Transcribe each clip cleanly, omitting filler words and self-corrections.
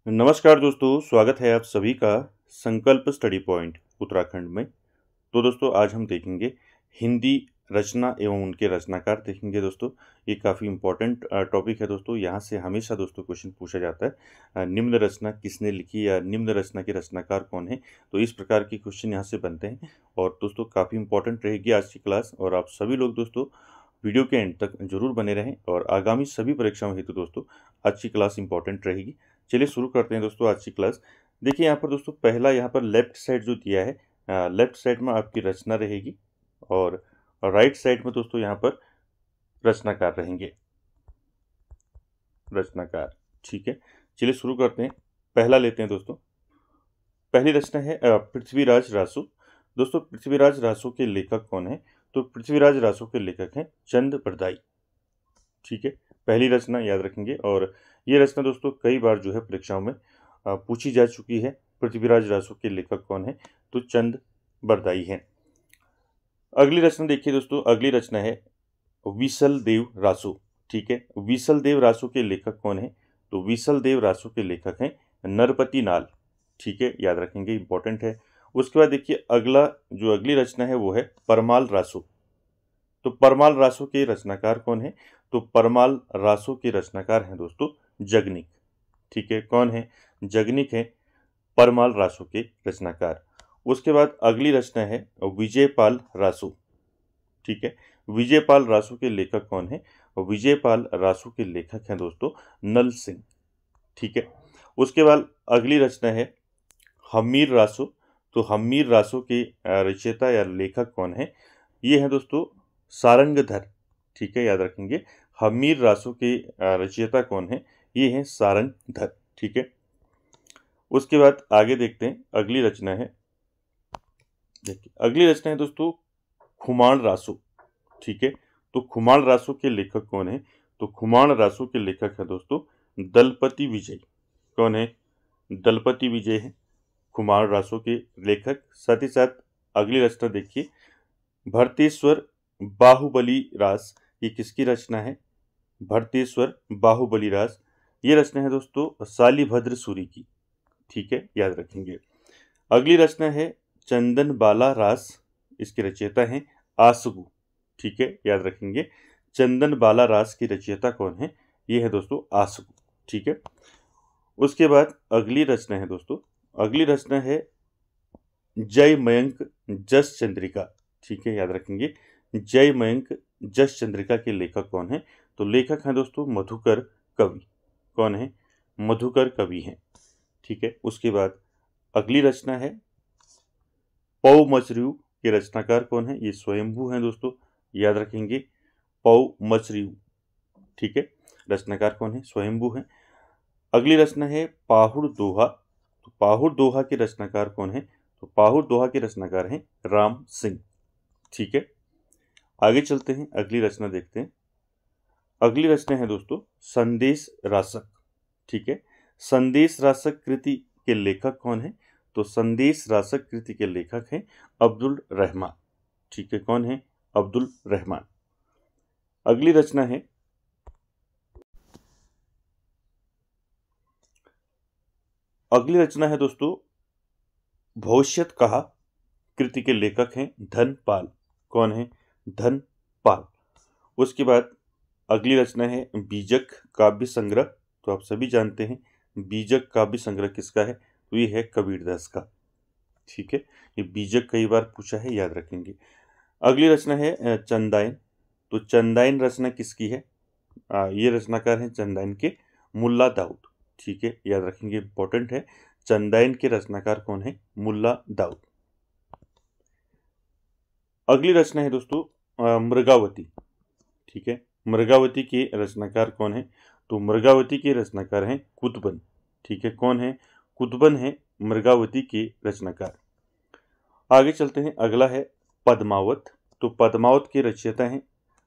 नमस्कार दोस्तों, स्वागत है आप सभी का संकल्प स्टडी पॉइंट उत्तराखंड में। तो दोस्तों आज हम देखेंगे हिंदी रचना एवं उनके रचनाकार देखेंगे। दोस्तों ये काफ़ी इम्पोर्टेंट टॉपिक है। दोस्तों यहाँ से हमेशा दोस्तों क्वेश्चन पूछा जाता है, निम्न रचना किसने लिखी या निम्न रचना के रचनाकार कौन है। तो इस प्रकार के क्वेश्चन यहाँ से बनते हैं और दोस्तों काफ़ी इंपॉर्टेंट रहेगी आज की क्लास। और आप सभी लोग दोस्तों वीडियो के एंड तक जरूर बने रहें और आगामी सभी परीक्षाओं हेतु दोस्तों आज की क्लास इंपॉर्टेंट रहेगी। चलिए शुरू करते हैं दोस्तों आज की क्लास। देखिए यहाँ पर दोस्तों पहला यहाँ पर लेफ्ट साइड जो दिया है, लेफ्ट साइड में आपकी रचना रहेगी और राइट साइड में दोस्तों यहाँ पर रचनाकार रहेंगे, रचनाकार। ठीक है, चलिए शुरू करते हैं। पहला लेते हैं दोस्तों। पहली रचना है पृथ्वीराज रासो। दोस्तों पृथ्वीराज रासो के लेखक कौन है? तो पृथ्वीराज रासो के लेखक हैं चंद बरदाई। ठीक है, पहली रचना याद रखेंगे। और ये रचना दोस्तों कई बार जो है परीक्षाओं में पूछी जा चुकी है। पृथ्वीराज रासो के लेखक कौन है? तो चंद बरदाई हैं। अगली रचना देखिए दोस्तों, अगली रचना है विसल देव रासो। ठीक है, विसल देव रासो के लेखक कौन है? तो विसल देव रासो के लेखक हैं नरपति नाल। ठीक है, याद रखेंगे, इंपॉर्टेंट है। उसके बाद देखिए अगला जो अगली रचना है वो है परमाल रासो। तो परमाल रासो के रचनाकार कौन है? तो परमाल रासो के रचनाकार हैं दोस्तों जगनिक। ठीक है, कौन है? जगनिक है परमाल रासो के रचनाकार। उसके बाद अगली रचना है विजयपाल रासो। ठीक है, विजयपाल रासो के लेखक कौन है? विजयपाल रासो के लेखक हैं दोस्तों नल सिंह। ठीक है, उसके बाद अगली रचना है हमीर रासो। तो हमीर रासो के रचयिता या लेखक कौन है? ये है दोस्तों सारंगधर। ठीक है, याद रखेंगे, हमीर रासो के रचयिता कौन है? ये हैं सारंगधर। ठीक है, उसके बाद आगे देखते हैं। अगली रचना है, देखिए अगली रचना है दोस्तों खुमाण रासो। ठीक है, तो खुमाण रासो के लेखक कौन है? तो खुमाण रासो के लेखक है दोस्तों दलपति विजय। कौन है? दलपति विजय है खुमाण रासो के लेखक। साथ ही साथ अगली रचना देखिए भरतेश्वर बाहुबली रास। ये किसकी रचना है? भरतेश्वर बाहुबली रास। ये रचना है दोस्तों शालिभद्र सूरी की। ठीक है, याद रखेंगे। अगली रचना है चंदन बाला रास। इसके रचयिता हैं आसगु। ठीक है, याद रखेंगे, चंदन बाला रास की रचयिता कौन है? ये है दोस्तों आसगु। ठीक है, उसके बाद अगली रचना है दोस्तों, अगली रचना है जय मयंक जस चंद्रिका। ठीक है, याद रखेंगे, जय मयंक जस चंद्रिका के लेखक कौन है? तो लेखक हैं दोस्तों मधुकर कवि। कौन है? मधुकर कवि हैं। ठीक है, उसके बाद अगली रचना है पौ मचरियू के रचनाकार कौन है? ये स्वयंभू हैं दोस्तों, याद रखेंगे, पौ मचरियू। ठीक है, रचनाकार कौन है? स्वयंभू हैं। अगली रचना है पाहुड़ दोहा। तो पाहुड़ दोहा के रचनाकार कौन है? तो पाहुड़ दोहा के रचनाकार हैं राम सिंह। ठीक है, आगे चलते हैं, अगली रचना देखते हैं। अगली रचना है दोस्तों संदेश रासक। ठीक है, संदेश रासक कृति के लेखक कौन है? तो संदेश रासक कृति के लेखक हैं अब्दुल रहमान। ठीक है, कौन है? अब्दुल रहमान। अगली रचना है दोस्तों भविष्यत कहा कृति के लेखक हैं धनपाल। कौन है? धनपाल। उसके बाद अगली रचना है बीजक काव्य संग्रह। तो आप सभी जानते हैं बीजक काव्य संग्रह किसका है? तो ये है कबीरदास का। ठीक है, ये बीजक कई बार पूछा है, याद रखेंगे। अगली रचना है चंदायन। तो चंदायन रचना किसकी है? ये रचनाकार हैं चंदायन के मुल्ला दाऊद। ठीक है, याद रखेंगे, इंपॉर्टेंट है। चंदायन के रचनाकार कौन है? मुल्ला दाऊद। अगली रचना है दोस्तों मृगावती। ठीक है, मृगावती के रचनाकार कौन है? तो मृगावती के रचनाकार हैं कुतुबन। ठीक है, कौन है? कुतुबन है मृगावती के रचनाकार। आगे चलते हैं, अगला है पद्मावत। तो पद्मावत के रचयिता हैं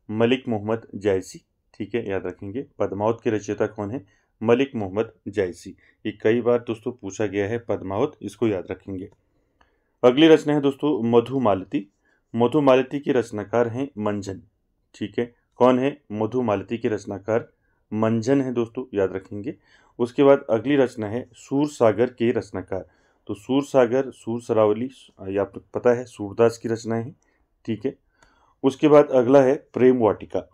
मलिक मोहम्मद जायसी। ठीक है, याद रखेंगे, पद्मावत के रचयिता कौन है? मलिक मोहम्मद जायसी। ये कई बार दोस्तों पूछा गया है पद्मावत, इसको याद रखेंगे। अगली रचना है दोस्तों मधुमालती। मधुमालती के रचनाकार हैं मंजन। ठीक है, कौन है? मधुमालती के रचनाकार मंझन है दोस्तों, याद रखेंगे। उसके बाद अगली रचना है सूरसागर के रचनाकार। तो सूरसागर, सूर सरावली, ये आपको पता है सूरदास की रचनाएं हैं, ठीक है। उसके बाद अगला है प्रेम वाटिका।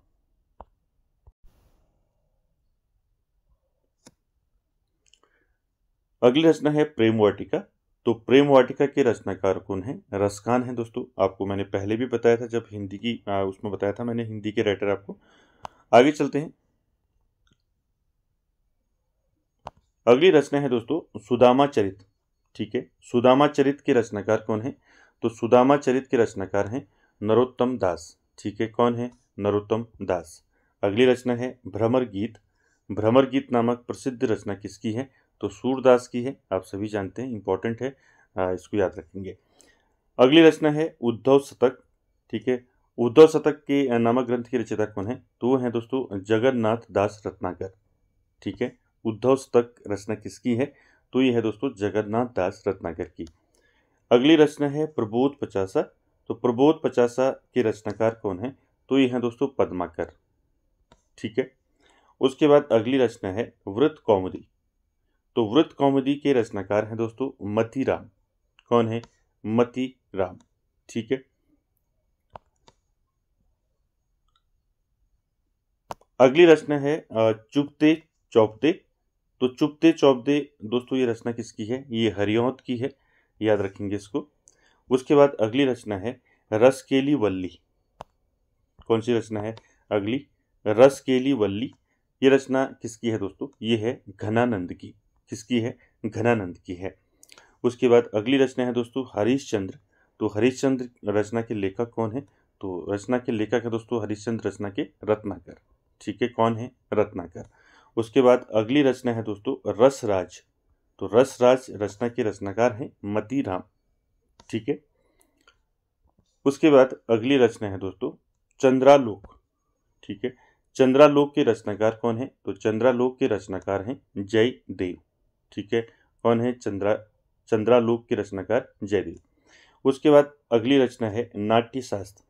अगली रचना है प्रेम वाटिका। तो प्रेम वाटिका के रचनाकार कौन है? रसखान है दोस्तों। आपको मैंने पहले भी बताया था, जब हिंदी की उसमें बताया था मैंने, हिंदी के राइटर आपको। आगे चलते हैं। अगली रचना है दोस्तों सुदामा चरित, ठीक है। सुदामा चरित के रचनाकार कौन है? तो सुदामा चरित के रचनाकार हैं नरोत्तम दास, ठीक है। कौन है? नरोत्तम दास। अगली रचना है भ्रमर गीत। भ्रमर गीत नामक प्रसिद्ध रचना किसकी है? तो सूरदास की है, आप सभी जानते हैं, इंपॉर्टेंट है, इसको याद रखेंगे। अगली रचना है उद्धव शतक, ठीक है। उद्धव शतक के नामक ग्रंथ के रचयिता कौन है? तो वो है दोस्तों जगन्नाथ दास रत्नाकर, ठीक है। उद्धव शतक रचना किसकी है? तो ये है दोस्तों जगन्नाथ दास रत्नाकर की। अगली रचना है प्रबोध पचासा। तो प्रबोध पचासा के रचनाकार कौन है? तो ये है दोस्तों पद्माकर, ठीक है। उसके बाद अगली रचना है वृत्त कौमुदी। तो वृत्त कौमुदी के रचनाकार हैं दोस्तों मती राम। कौन है? मती राम, ठीक है। अगली रचना है चुपते चौपते। तो चुपते चौपते दोस्तों ये रचना किसकी है? ये हरिऔध की है, याद रखेंगे इसको। उसके बाद अगली रचना है रसकेली वल्ली। कौन सी रचना है अगली? रसकेली वल्ली। ये रचना किसकी है दोस्तों? ये है घनानंद की। किसकी है? घनानंद की है। उसके बाद अगली रचना है दोस्तों हरिश्चंद्र। तो हरिश्चंद्र रचना के लेखक कौन है? तो रचना के लेखक है दोस्तों हरिश्चंद्र रचना के रत्नाकर, ठीक है। कौन है? रत्नाकर। उसके बाद अगली रचना है दोस्तों रसराज। तो रसराज रचना के रचनाकार हैं मती राम, ठीक है। उसके बाद अगली रचना है दोस्तों चंद्रालोक, ठीक है। चंद्रालोक के रचनाकार कौन है? तो चंद्रालोक के रचनाकार हैं जय देव, ठीक है। कौन है? चंद्रालोक के रचनाकार जयदेव। उसके बाद अगली रचना है नाट्य शास्त्र।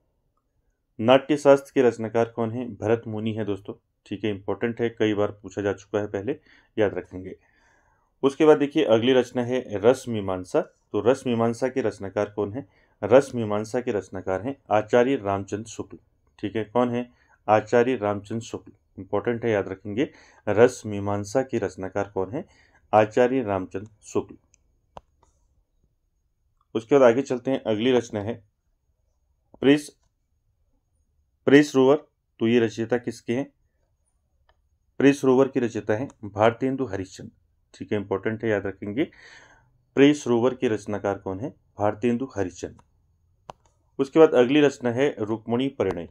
नाट्य शास्त्र के रचनाकार कौन है? भरत मुनि है दोस्तों, ठीक है। इंपॉर्टेंट है, कई बार पूछा जा चुका है पहले, याद रखेंगे। उसके बाद देखिए अगली रचना है रस मीमांसा। तो रस मीमांसा के रचनाकार कौन है? रस मीमांसा के रचनाकार हैं आचार्य रामचंद्र शुक्ल, ठीक है। कौन है? आचार्य रामचंद्र शुक्ल, इंपॉर्टेंट है, याद रखेंगे। रस मीमांसा के रचनाकार कौन है? आचार्य रामचंद्र शुक्ल। उसके बाद आगे चलते हैं। अगली रचना है प्रेस प्रेस रोवर। तो ये रचयिता किसके हैं? प्रेस रोवर के रचयिता हैं भारतेंदु हरिश्चंद्र, ठीक है। इंपॉर्टेंट है, याद रखेंगे। प्रेस रोवर के रचनाकार कौन है? भारतेंदु हरिश्चंद्र। उसके बाद अगली रचना है रुक्मणी परिणय,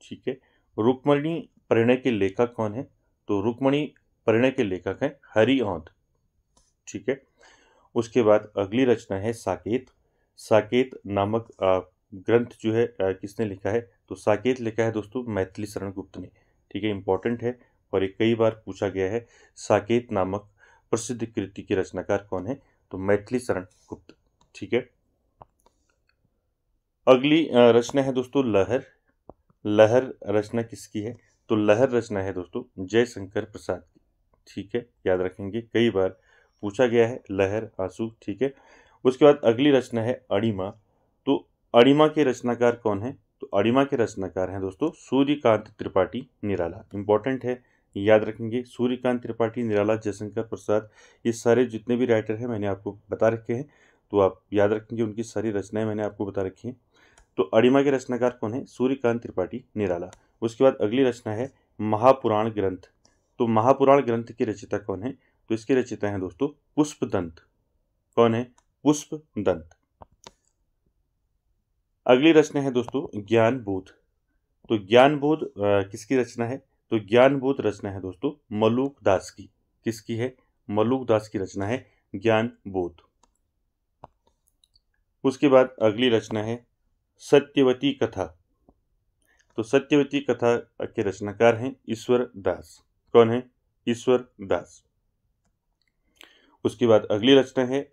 ठीक है। रुक्मणी परिणय के लेखक कौन है? तो रुक्मणी परिणय के लेखक हैं हरिऔध, ठीक है। उसके बाद अगली रचना है साकेत। साकेत नामक ग्रंथ जो है किसने लिखा है? तो साकेत लिखा है दोस्तों मैथिली शरण गुप्त ने, ठीक है। इंपॉर्टेंट है और ये कई बार पूछा गया है। साकेत नामक प्रसिद्ध कृति के रचनाकार कौन है? तो मैथिली शरण गुप्त, ठीक है। अगली रचना है दोस्तों लहर। लहर रचना किसकी है? तो लहर रचना है दोस्तों जयशंकर प्रसाद की, ठीक है। याद रखेंगे, कई बार पूछा गया है लहर आंसू, ठीक है। उसके बाद अगली रचना है अणिमा। तो अणिमा के रचनाकार कौन है? तो अणिमा के रचनाकार हैं दोस्तों सूर्यकांत त्रिपाठी निराला, इंपॉर्टेंट है, याद रखेंगे। सूर्यकांत त्रिपाठी निराला, जयशंकर प्रसाद, ये सारे जितने भी राइटर हैं मैंने आपको बता रखे हैं, तो आप याद रखेंगे। उनकी सारी रचनाएं मैंने आपको बता रखी हैं। तो अणिमा के रचनाकार कौन है? सूर्यकांत त्रिपाठी निराला। उसके बाद अगली रचना है महापुराण ग्रंथ। तो महापुराण ग्रंथ के रचयिता कौन है? तो इसके रचयिता हैं दोस्तों पुष्पदंत। कौन है? पुष्पदंत। अगली रचना है दोस्तों ज्ञान बोध। तो ज्ञान बोध किसकी रचना है? तो ज्ञान बोध रचना है दोस्तों मलूक दास की। किसकी है? मलूक दास की रचना है ज्ञान बोध। उसके बाद अगली रचना है सत्यवती कथा। तो सत्यवती कथा के रचनाकार हैं ईश्वर दास। कौन है? ईश्वर दास। उसके बाद अगली रचना है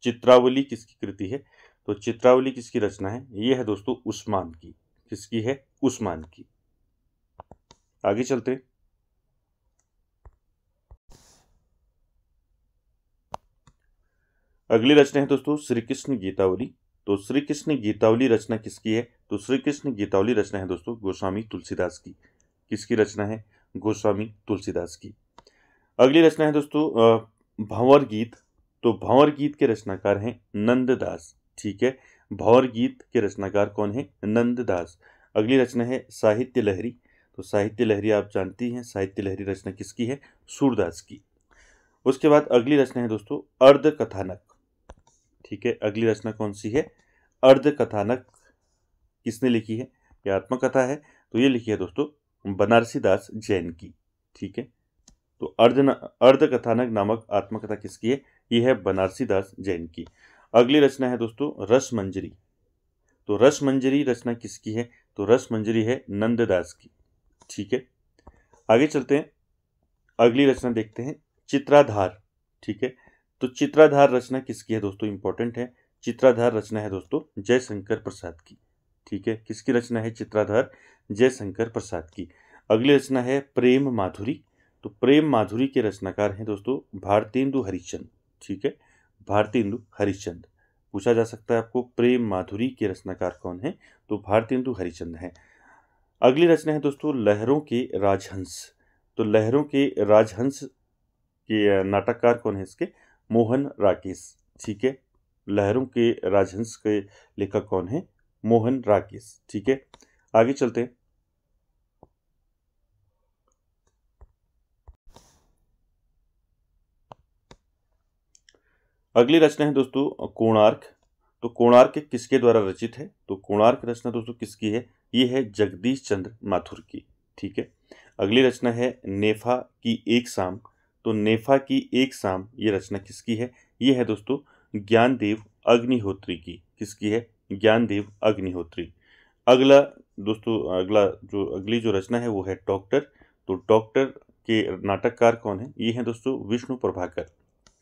चित्रावली। किसकी कृति है? तो चित्रावली किसकी रचना है? ये है दोस्तों उस्मान की। किसकी है? उस्मान की। आगे चलते हैं। अगली रचना है दोस्तों श्री कृष्ण गीतावली। तो श्री कृष्ण गीतावली रचना किसकी है? तो श्री कृष्ण गीतावली रचना है दोस्तों गोस्वामी तुलसीदास की। किसकी रचना है? गोस्वामी तुलसीदास की। अगली रचना है दोस्तों भंवर गीत। तो भंवर गीत के रचनाकार हैं नंददास। ठीक है, भंवर गीत के रचनाकार कौन है? नंददास। अगली रचना है साहित्य लहरी। तो साहित्य लहरी आप जानती हैं, साहित्य लहरी रचना किसकी है? सूरदास की। उसके बाद अगली रचना है दोस्तों अर्ध कथानक। ठीक है, अगली रचना कौन सी है? अर्ध कथानक। किसने लिखी है? यह आत्मकथा है, तो ये लिखी है दोस्तों बनारसी दास जैन की। ठीक है, तो अर्ध कथानक नामक आत्मकथा किसकी है? यह है बनारसी दास जैन की। अगली रचना है दोस्तों रस मंजरी। तो रस मंजरी रचना किसकी है? तो रस मंजरी है नंददास की। ठीक है, आगे चलते हैं, अगली रचना देखते हैं चित्राधार। ठीक है, तो चित्राधार रचना किसकी है दोस्तों? इंपॉर्टेंट है, चित्राधार रचना है दोस्तों जयशंकर प्रसाद की। ठीक है, किसकी रचना है चित्राधार? जयशंकर प्रसाद की। अगली रचना है प्रेम माधुरी। तो प्रेम माधुरी के रचनाकार हैं दोस्तों भारतेंदु हरिश्चंद्र। ठीक है, भारतेंदु हरिश्चंद्र। पूछा जा सकता है आपको प्रेम माधुरी के रचनाकार कौन है? तो भारतेंदु हरिश्चंद्र हैं। अगली रचना है दोस्तों लहरों के राजहंस। तो लहरों के राजहंस के नाटककार कौन है इसके? मोहन राकेश। ठीक है, लहरों के राजहंस के लेखक कौन है? मोहन राकेश। ठीक है, आगे चलते हैं, अगली रचना है दोस्तों कोणार्क। तो कोणार्क किसके द्वारा रचित है? तो कोणार्क रचना दोस्तों किसकी है? ये है जगदीश चंद्र माथुर की। ठीक है, अगली रचना है नेफा की एक शाम। तो नेफा की एक शाम ये रचना किसकी है? ये है दोस्तों ज्ञानदेव अग्निहोत्री की। किसकी है? ज्ञानदेव अग्निहोत्री। अगला दोस्तों अगली जो रचना है वो है डॉक्टर। तो डॉक्टर के नाटककार कौन है? ये है दोस्तों विष्णु प्रभाकर।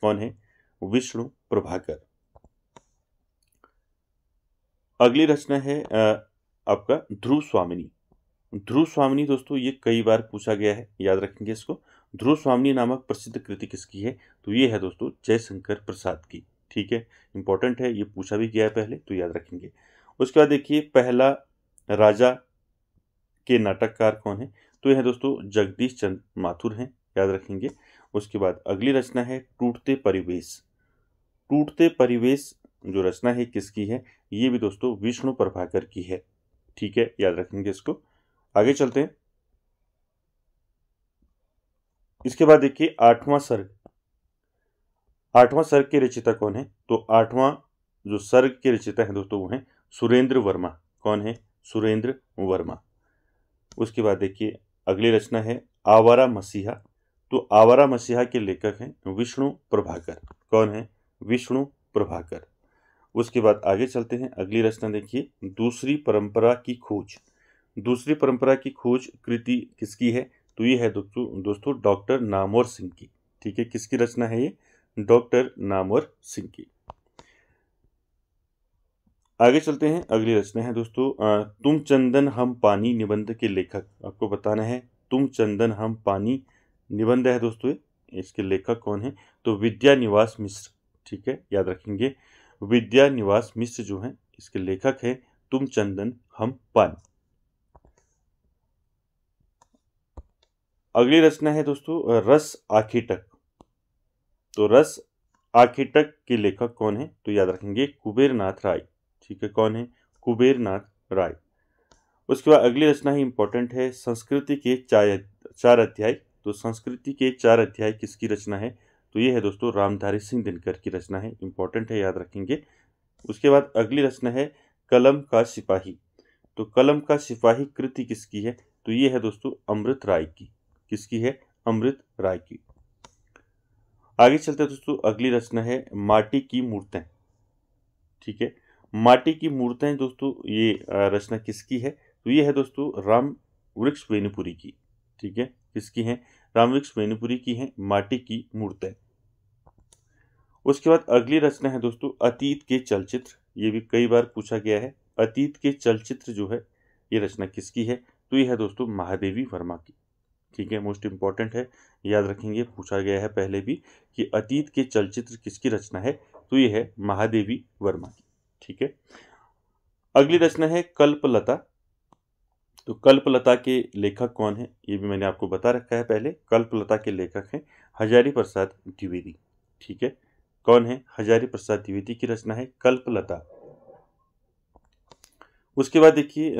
कौन है? विष्णु प्रभाकर। अगली रचना है आपका ध्रुव स्वामिनी। ध्रुव स्वामिनी दोस्तों ये कई बार पूछा गया है, याद रखेंगे इसको। ध्रुव स्वामिनी नामक प्रसिद्ध कृति किसकी है? तो ये है दोस्तों जयशंकर प्रसाद की। ठीक है, इंपॉर्टेंट है, ये पूछा भी गया है पहले, तो याद रखेंगे। उसके बाद देखिए पहला राजा के नाटककार कौन है? तो यह है दोस्तों जगदीश चंद्र माथुर हैं, याद रखेंगे। उसके बाद अगली रचना है टूटते परिवेश। टूटते परिवेश जो रचना है किसकी है? ये भी दोस्तों विष्णु प्रभाकर की है। ठीक है, याद रखेंगे इसको। आगे चलते हैं, इसके बाद देखिए आठवां सर्ग। आठवां सर्ग के रचयिता कौन है? तो आठवां जो सर्ग के रचयिता है दोस्तों वो है सुरेंद्र वर्मा। कौन है? सुरेंद्र वर्मा। उसके बाद देखिए अगली रचना है आवारा मसीहा। तो आवारा मसीहा के लेखक हैं विष्णु प्रभाकर। कौन है? विष्णु प्रभाकर। उसके बाद आगे चलते हैं, अगली रचना देखिए दूसरी परंपरा की खोज। दूसरी परंपरा की खोज कृति किसकी है? तो ये है दोस्तों डॉक्टर नामवर सिंह की। ठीक है, किसकी रचना है ये? डॉक्टर नामवर सिंह की। आगे चलते हैं, अगली रचना है दोस्तों तुम चंदन हम पानी निबंध के लेखक। आपको बताना है तुम चंदन हम पानी निबंध है दोस्तों, इसके लेखक कौन है? तो विद्या निवास मिश्र। ठीक है, याद रखेंगे, विद्या निवास मिश्र जो हैं इसके लेखक हैं तुम चंदन हम पानी। अगली रचना है दोस्तों रस आखेटक। तो रस आखेटक के लेखक कौन है? तो याद रखेंगे कुबेरनाथ राय। ठीक है, कौन है? कुबेरनाथ राय। उसके बाद अगली रचना ही इंपॉर्टेंट है संस्कृति के 4 अध्याय। तो संस्कृति के 4 अध्याय किसकी रचना है? तो ये है दोस्तों रामधारी सिंह दिनकर की रचना है, इंपॉर्टेंट है, याद रखेंगे। उसके बाद अगली रचना है कलम का सिपाही। तो कलम का सिपाही कृति किसकी है? तो ये है दोस्तों अमृत राय की। किसकी है? अमृत राय की। आगे चलते हैं दोस्तों, अगली रचना है माटी की मूर्तें। ठीक है, माटी की मूर्तें दोस्तों ये रचना किसकी है? तो ये है दोस्तों राम वृक्ष बेनीपुरी की। ठीक है, किसकी है? राम वृक्ष बेनीपुरी की है माटी की मूर्तें। उसके बाद अगली रचना है दोस्तों अतीत के चलचित्र। ये भी कई बार पूछा गया है, अतीत के चलचित्र जो है ये रचना किसकी है? तो ये है दोस्तों महादेवी वर्मा की। ठीक है, मोस्ट इंपॉर्टेंट है, याद रखेंगे, पूछा गया है पहले भी कि अतीत के चलचित्र किसकी रचना है? तो ये है महादेवी वर्मा की। ठीक है, अगली रचना है कल्पलता। तो कल्पलता के लेखक कौन है, ये भी मैंने आपको बता रखा है पहले। कल्पलता के लेखक हैं हजारी प्रसाद द्विवेदी। ठीक है, कौन है, हजारी प्रसाद द्विवेदी की रचना है कल्पलता। उसके बाद देखिए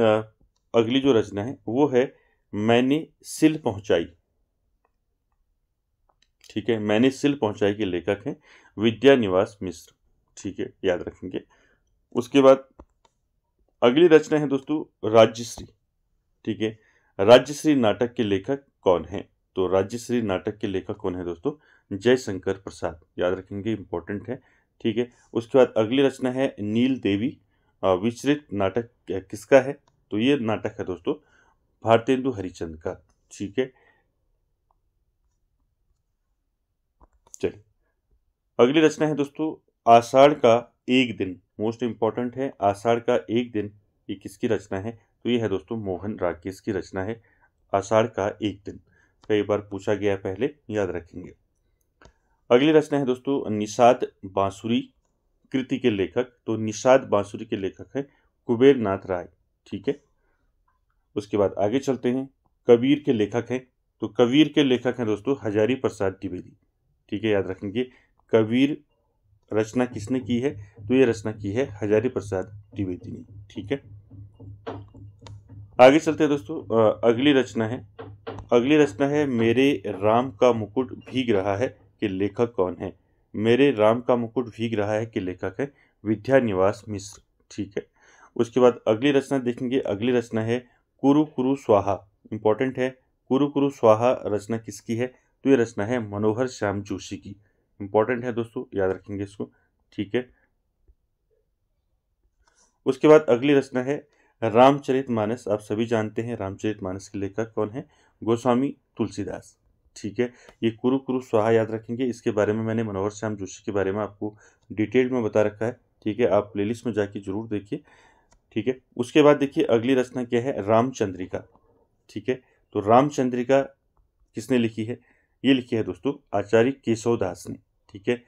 अगली जो रचना है वो है मैंने सिल पहुंचाई। ठीक है, मैंने सिल पहुंचाई के लेखक हैं विद्यानिवास मिश्र। ठीक है, याद रखेंगे। उसके बाद अगली रचना है दोस्तों राज्यश्री। ठीक है, राज्यश्री नाटक के लेखक कौन है, तो राज्यश्री नाटक के लेखक कौन है दोस्तों, जयशंकर प्रसाद। याद रखेंगे, इंपॉर्टेंट है। ठीक है, उसके बाद अगली रचना है नील देवी। विचरित नाटक किसका है, तो ये नाटक है दोस्तों भारतेंदु हरिश्चंद्र का। ठीक है, चलिए अगली रचना है दोस्तों आषाढ़ का एक दिन। मोस्ट इंपॉर्टेंट है, आषाढ़ का एक दिन, ये किसकी रचना है, तो ये है दोस्तों मोहन राकेश की रचना है आषाढ़ का एक दिन। कई बार पूछा गया पहले, याद रखेंगे। अगली रचना है दोस्तों निषाद बांसुरी कृति के लेखक। तो निषाद बांसुरी के लेखक हैं कुबेर नाथ राय। ठीक है, उसके बाद आगे चलते हैं। कबीर के लेखक हैं, तो कबीर के लेखक हैं दोस्तों हजारी प्रसाद द्विवेदी। ठीक है, याद रखेंगे। कबीर रचना किसने की है, तो ये रचना की है हजारी प्रसाद द्विवेदी ने। ठीक है, आगे चलते हैं दोस्तों। अगली रचना है मेरे राम का मुकुट भीग रहा है के लेखक कौन है। मेरे राम का मुकुट भीग रहा है के लेखक है विद्यानिवास मिश्र। ठीक है, उसके बाद अगली रचना देखेंगे। अगली रचना है कुरु कुरु स्वाहा। इंपॉर्टेंट है, कुरु कुरु स्वाहा रचना किसकी है, तो ये रचना है मनोहर श्याम जोशी की। इंपॉर्टेंट है दोस्तों, याद रखेंगे इसको। ठीक है, उसके बाद अगली रचना है रामचरितमानस। आप सभी जानते हैं रामचरितमानस के लेखक कौन है, गोस्वामी तुलसीदास। ठीक है, ये कुरु कुरु स्वाहा याद रखेंगे। इसके बारे में मैंने मनोहर श्याम जोशी के बारे में आपको डिटेल में बता रखा है। ठीक है, आप प्लेलिस्ट में जाके जरूर देखिए। ठीक है, उसके बाद देखिए अगली रचना क्या है, रामचंद्रिका। ठीक है, तो रामचंद्रिका किसने लिखी है, ये लिखी है दोस्तों आचार्य केशवदास ने। ठीक है,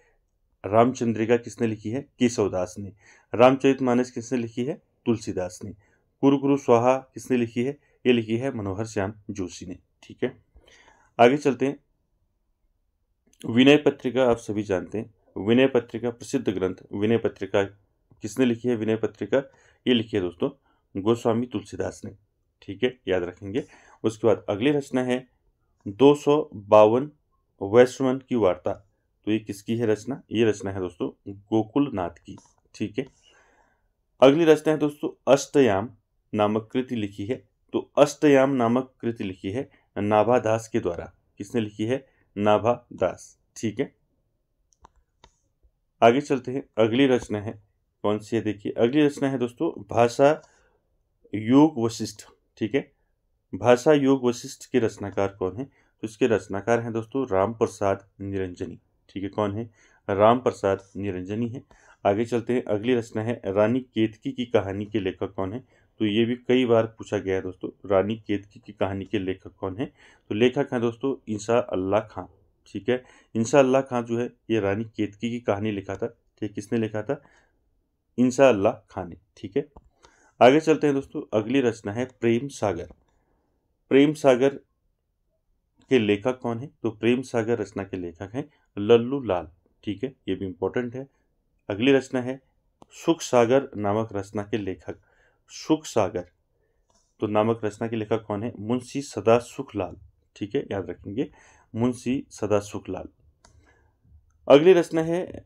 रामचंद्रिका किसने लिखी है, केशवदास ने। रामचरितमानस किसने लिखी है, तुलसीदास ने। कुरु कुरु स्वाहा किसने लिखी है, ये लिखी है मनोहर श्याम जोशी ने। ठीक है, आगे चलते हैं। विनय पत्रिका आप सभी जानते हैं। विनय पत्रिका प्रसिद्ध ग्रंथ विनय पत्रिका किसने लिखी है, विनय पत्रिका ये लिखी है दोस्तों गोस्वामी तुलसीदास ने। ठीक है, याद रखेंगे। उसके बाद अगली रचना है 252 वैश्रवन की वार्ता। तो ये किसकी है रचना, ये रचना है दोस्तों गोकुल नाथ की। ठीक है, अगली रचना है दोस्तों अष्टयाम नामक कृति लिखी है। तो अष्टयाम नामक कृति लिखी है नाभा दास के द्वारा। किसने लिखी है, नाभा दास। ठीक है, आगे चलते हैं। अगली रचना है कौन सी है, देखिए अगली रचना है दोस्तों भाषा योग वशिष्ठ। ठीक है, भाषा योग वशिष्ठ के रचनाकार कौन है, तो इसके रचनाकार हैं दोस्तों राम प्रसाद निरंजनी। ठीक है, कौन है, राम प्रसाद निरंजनी है। आगे चलते हैं। अगली रचना है रानी केतकी की कहानी के लेखक कौन है, तो ये भी कई बार पूछा गया है दोस्तों, रानी केतकी की कहानी के लेखक कौन है, तो लेखक हैं दोस्तों इंसा अल्लाह खां। ठीक है, इंसा अल्लाह खां जो है ये रानी केतकी की कहानी लिखा था। ठीक, किसने लिखा था, इंसा अल्लाह खां ने। ठीक है, आगे चलते हैं दोस्तों। अगली रचना है प्रेम सागर। प्रेम सागर के लेखक कौन है, तो प्रेम सागर रचना के लेखक हैं लल्लू लाल। ठीक है, ये भी इंपॉर्टेंट है। अगली रचना है सुख सागर नामक रचना के लेखक, सुख सागर तो नामक रचना के लेखक कौन है, मुंशी सदा सुखलाल। ठीक है, याद रखेंगे मुंशी सदा सुखलाल। अगली रचना है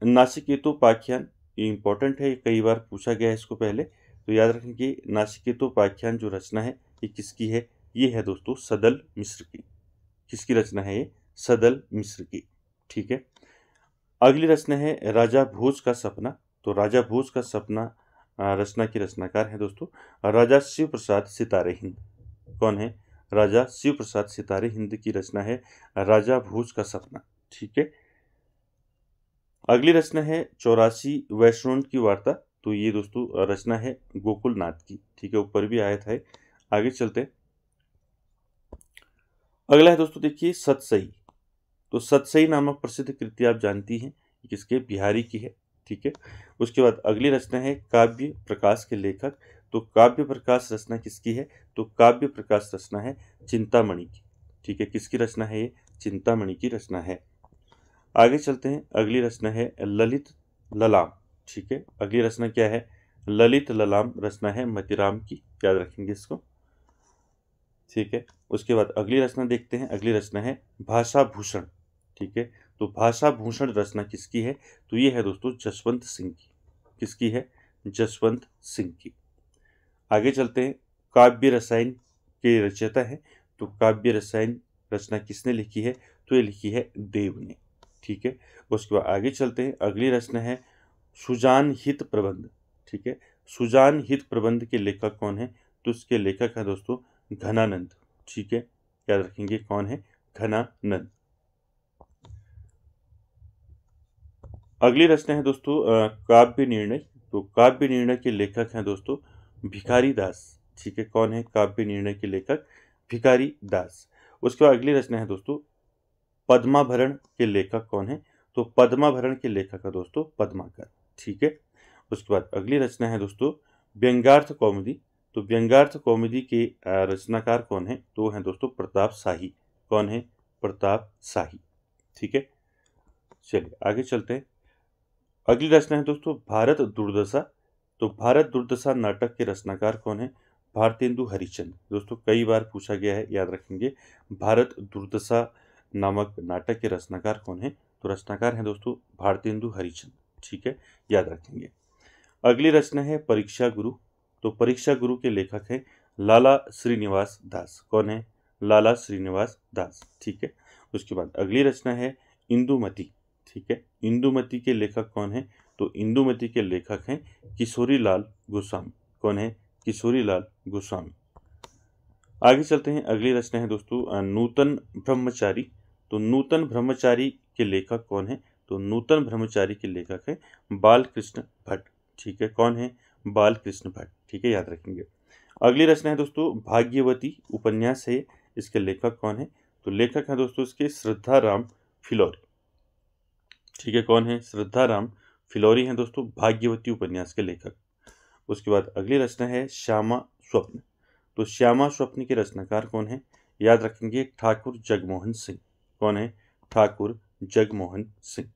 नासिकेतोपाख्यान। ये इंपॉर्टेंट है, कई बार पूछा गया है इसको पहले, तो याद रखेंगे नासिकेतोपाख्यान जो रचना है ये किसकी है, ये है दोस्तों सदल मिश्र की। किसकी रचना है ये, सदल मिश्र की। ठीक है, अगली रचना है राजा भोज का सपना। तो राजा भोज का सपना रचना के रचनाकार हैं दोस्तों राजा शिव प्रसाद सितारे हिंद। कौन है, राजा शिव प्रसाद सितारे हिंद की रचना है राजा भोज का सपना। ठीक है, अगली रचना है 84 वैष्णव की वार्ता। तो ये दोस्तों रचना है गोकुल नाथ की। ठीक है, ऊपर भी आया था। आगे चलते हैं। अगला है दोस्तों देखिए सतसई। तो सतसई नामक प्रसिद्ध कृति आप जानती हैं, किसके, बिहारी की है। ठीक है। उसके बाद अगली रचना है काव्य प्रकाश के लेखक। तो काव्य प्रकाश रचना किसकी है, तो काव्य प्रकाश रचना है चिंतामणि की। ठीक है, किसकी रचना है ये, चिंतामणि की रचना है। आगे चलते हैं, अगली रचना है ललित ललाम। ठीक है, अगली रचना क्या है, ललित ललाम रचना है मतिराम की, याद रखेंगे इसको। ठीक है। उसके बाद अगली रचना देखते हैं, अगली रचना है भाषा भूषण। ठीक है, तो भाषा भूषण रचना किसकी है, तो ये है दोस्तों जसवंत सिंह की। किसकी है, जसवंत सिंह की। आगे चलते हैं, काव्य रसायन के रचयिता है, तो काव्य रसायन रचना किसने लिखी है, तो ये लिखी है देव ने। ठीक है। उसके बाद आगे चलते हैं, अगली रचना है सुजान हित प्रबंध। ठीक है, सुजान हित प्रबंध के लेखक कौन है, तो इसके लेखक है दोस्तों घनानंद। ठीक है, याद रखेंगे कौन है, घनानंद। अगली रचना है दोस्तों काव्य निर्णय। तो काव्य निर्णय के लेखक हैं दोस्तों भिखारी दास। ठीक है, कौन है काव्य निर्णय के लेखक, भिखारी दास। उसके बाद अगली रचना है दोस्तों पद्माभरण के लेखक कौन है, तो पद्माभरण के लेखक है दोस्तों पद्माकर। ठीक है। उसके बाद अगली रचना है दोस्तों व्यंग्यार्थ कौमुदी। तो व्यंग्यार्थ कौमुदी के रचनाकार कौन है, तो है दोस्तों प्रताप शाही। कौन है, प्रताप शाही। ठीक है। चलिए आगे चलते हैं, अगली रचना है दोस्तों भारत दुर्दशा। तो भारत दुर्दशा नाटक के रचनाकार कौन है, भारतेंदु हरिश्चंद्र। दोस्तों कई बार पूछा गया है, याद रखेंगे। भारत दुर्दशा नामक नाटक के रचनाकार कौन है, तो रचनाकार है दोस्तों भारतेंदु हरिश्चंद्र। ठीक है, याद रखेंगे। अगली रचना है परीक्षा गुरु। तो परीक्षा गुरु के लेखक है लाला श्रीनिवास दास। कौन है, लाला श्रीनिवास दास। ठीक है। उसके बाद अगली रचना है इंदुमती। ठीक है, इंदुमती के लेखक कौन है, तो इंदुमती के लेखक हैं किशोरी लाल गोस्वामी। कौन है, किशोरी लाल गोस्वामी। आगे चलते हैं, अगली रचना है दोस्तों नूतन ब्रह्मचारी। तो नूतन ब्रह्मचारी के लेखक कौन है, तो नूतन ब्रह्मचारी के लेखक है बालकृष्ण भट्ट। ठीक है, कौन है, बालकृष्ण भट्ट। ठीक है, याद रखेंगे। अगली रचना है दोस्तों भाग्यवती उपन्यास है, इसके लेखक कौन है, तो लेखक है दोस्तों इसके श्रद्धा राम फिलौरी। ठीक है, कौन है, श्रद्धा राम फिलौरी हैं दोस्तों भाग्यवती उपन्यास के लेखक। उसके बाद अगली रचना है श्यामा स्वप्न। तो श्यामा स्वप्न के रचनाकार कौन है, याद रखेंगे ठाकुर जगमोहन सिंह। कौन है, ठाकुर जगमोहन सिंह।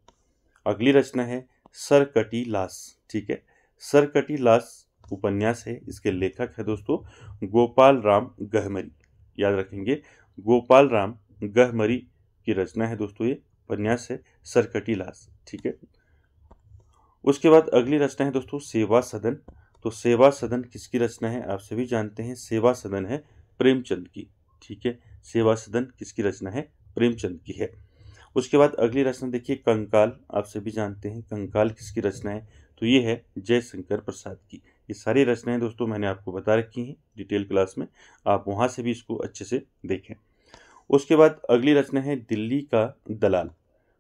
अगली रचना है सरकटी लाश। ठीक है, सरकटी लाश उपन्यास है, इसके लेखक है दोस्तों गोपाल राम गहमरी। याद रखेंगे गोपाल राम गहमरी की रचना है दोस्तों, ये उपन्यास है सरकटी लाश। ठीक है। उसके बाद अगली रचना है दोस्तों सेवा सदन। तो सेवा सदन किसकी रचना है, आप सभी जानते हैं, सेवा सदन है प्रेमचंद की। ठीक है, सेवा सदन किसकी रचना है, प्रेमचंद की है। उसके बाद अगली रचना देखिए कंकाल, आप सभी जानते हैं कंकाल किसकी रचना है, तो ये है जयशंकर प्रसाद की। ये सारी रचनाएं दोस्तों मैंने आपको बता रखी हैं डिटेल क्लास में, आप वहाँ से भी इसको अच्छे से देखें। उसके बाद अगली रचना है दिल्ली का दलाल।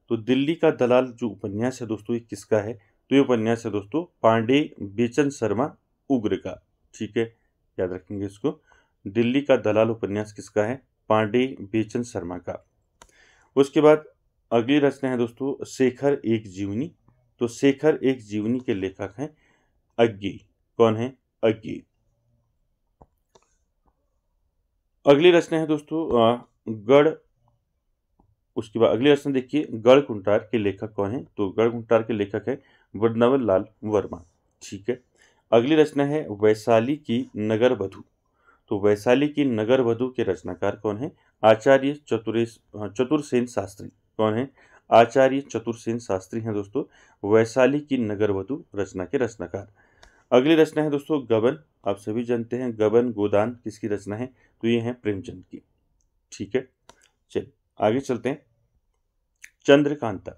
तो दिल्ली का दलाल जो उपन्यास है दोस्तों ये किसका है, तो ये उपन्यास है दोस्तों पांडे बेचन शर्मा उग्र का। ठीक है, याद रखेंगे इसको, दिल्ली का दलाल उपन्यास किसका है, पांडे बेचन शर्मा का। उसके बाद अगली रचना है दोस्तों शेखर एक जीवनी। तो शेखर एक जीवनी के लेखक हैं अज्ञेय। कौन है, अज्ञेय। अगली रचना है दोस्तों गढ़। उसके बाद अगली रचना देखिए गढ़कुंटार के लेखक कौन है, तो गढ़कुंटार के लेखक है वृंदावन लाल वर्मा। ठीक है। अगली रचना है वैशाली की नगर वधु। तो वैशाली की नगर वधु के रचनाकार कौन है, आचार्य चतुरसेन शास्त्री। कौन है, आचार्य चतुरसेन शास्त्री हैं दोस्तों वैशाली की नगर वधु रचना के रचनाकार। अगली रचना है दोस्तों गबन। आप सभी जानते हैं गबन गोदान किसकी रचना है, तो ये है प्रेमचंद की। ठीक है, चलिए आगे चलते हैं। चंद्रकांता।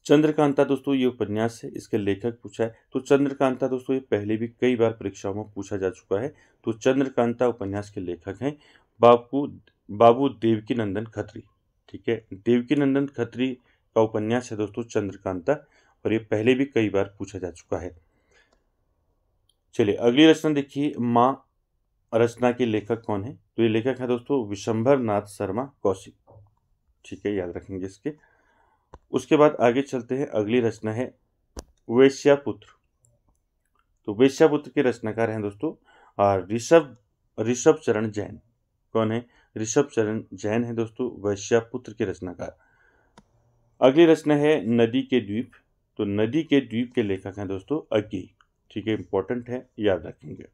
चंद्रकांता दोस्तों ये उपन्यास है, इसके लेखक पूछा है, तो चंद्रकांता दोस्तों ये पहले भी कई बार परीक्षाओं में पूछा जा चुका है। तो चंद्रकांता उपन्यास के लेखक हैं बाबू देवकीनंदन खत्री। ठीक है, देवकीनंदन खत्री का उपन्यास है दोस्तों चंद्रकांता, और ये पहले भी कई बार पूछा जा चुका है। चलिए अगली रचना देखिए माँ रचना के लेखक कौन है, तो ये लेखक है दोस्तों विशंभर नाथ शर्मा कौशिक। ठीक है, याद रखेंगे इसके। उसके बाद आगे चलते हैं, अगली रचना है वेश्यापुत्र। तो वेश्यापुत्र के रचनाकार हैं दोस्तों ऋषभ चरण जैन। कौन है? ऋषभ चरण जैन है दोस्तों वेश्यापुत्र के रचनाकार। अगली रचना है नदी के द्वीप। तो नदी के द्वीप के लेखक हैं दोस्तों अज्ञेय। ठीक है, इंपॉर्टेंट है, याद रखेंगे।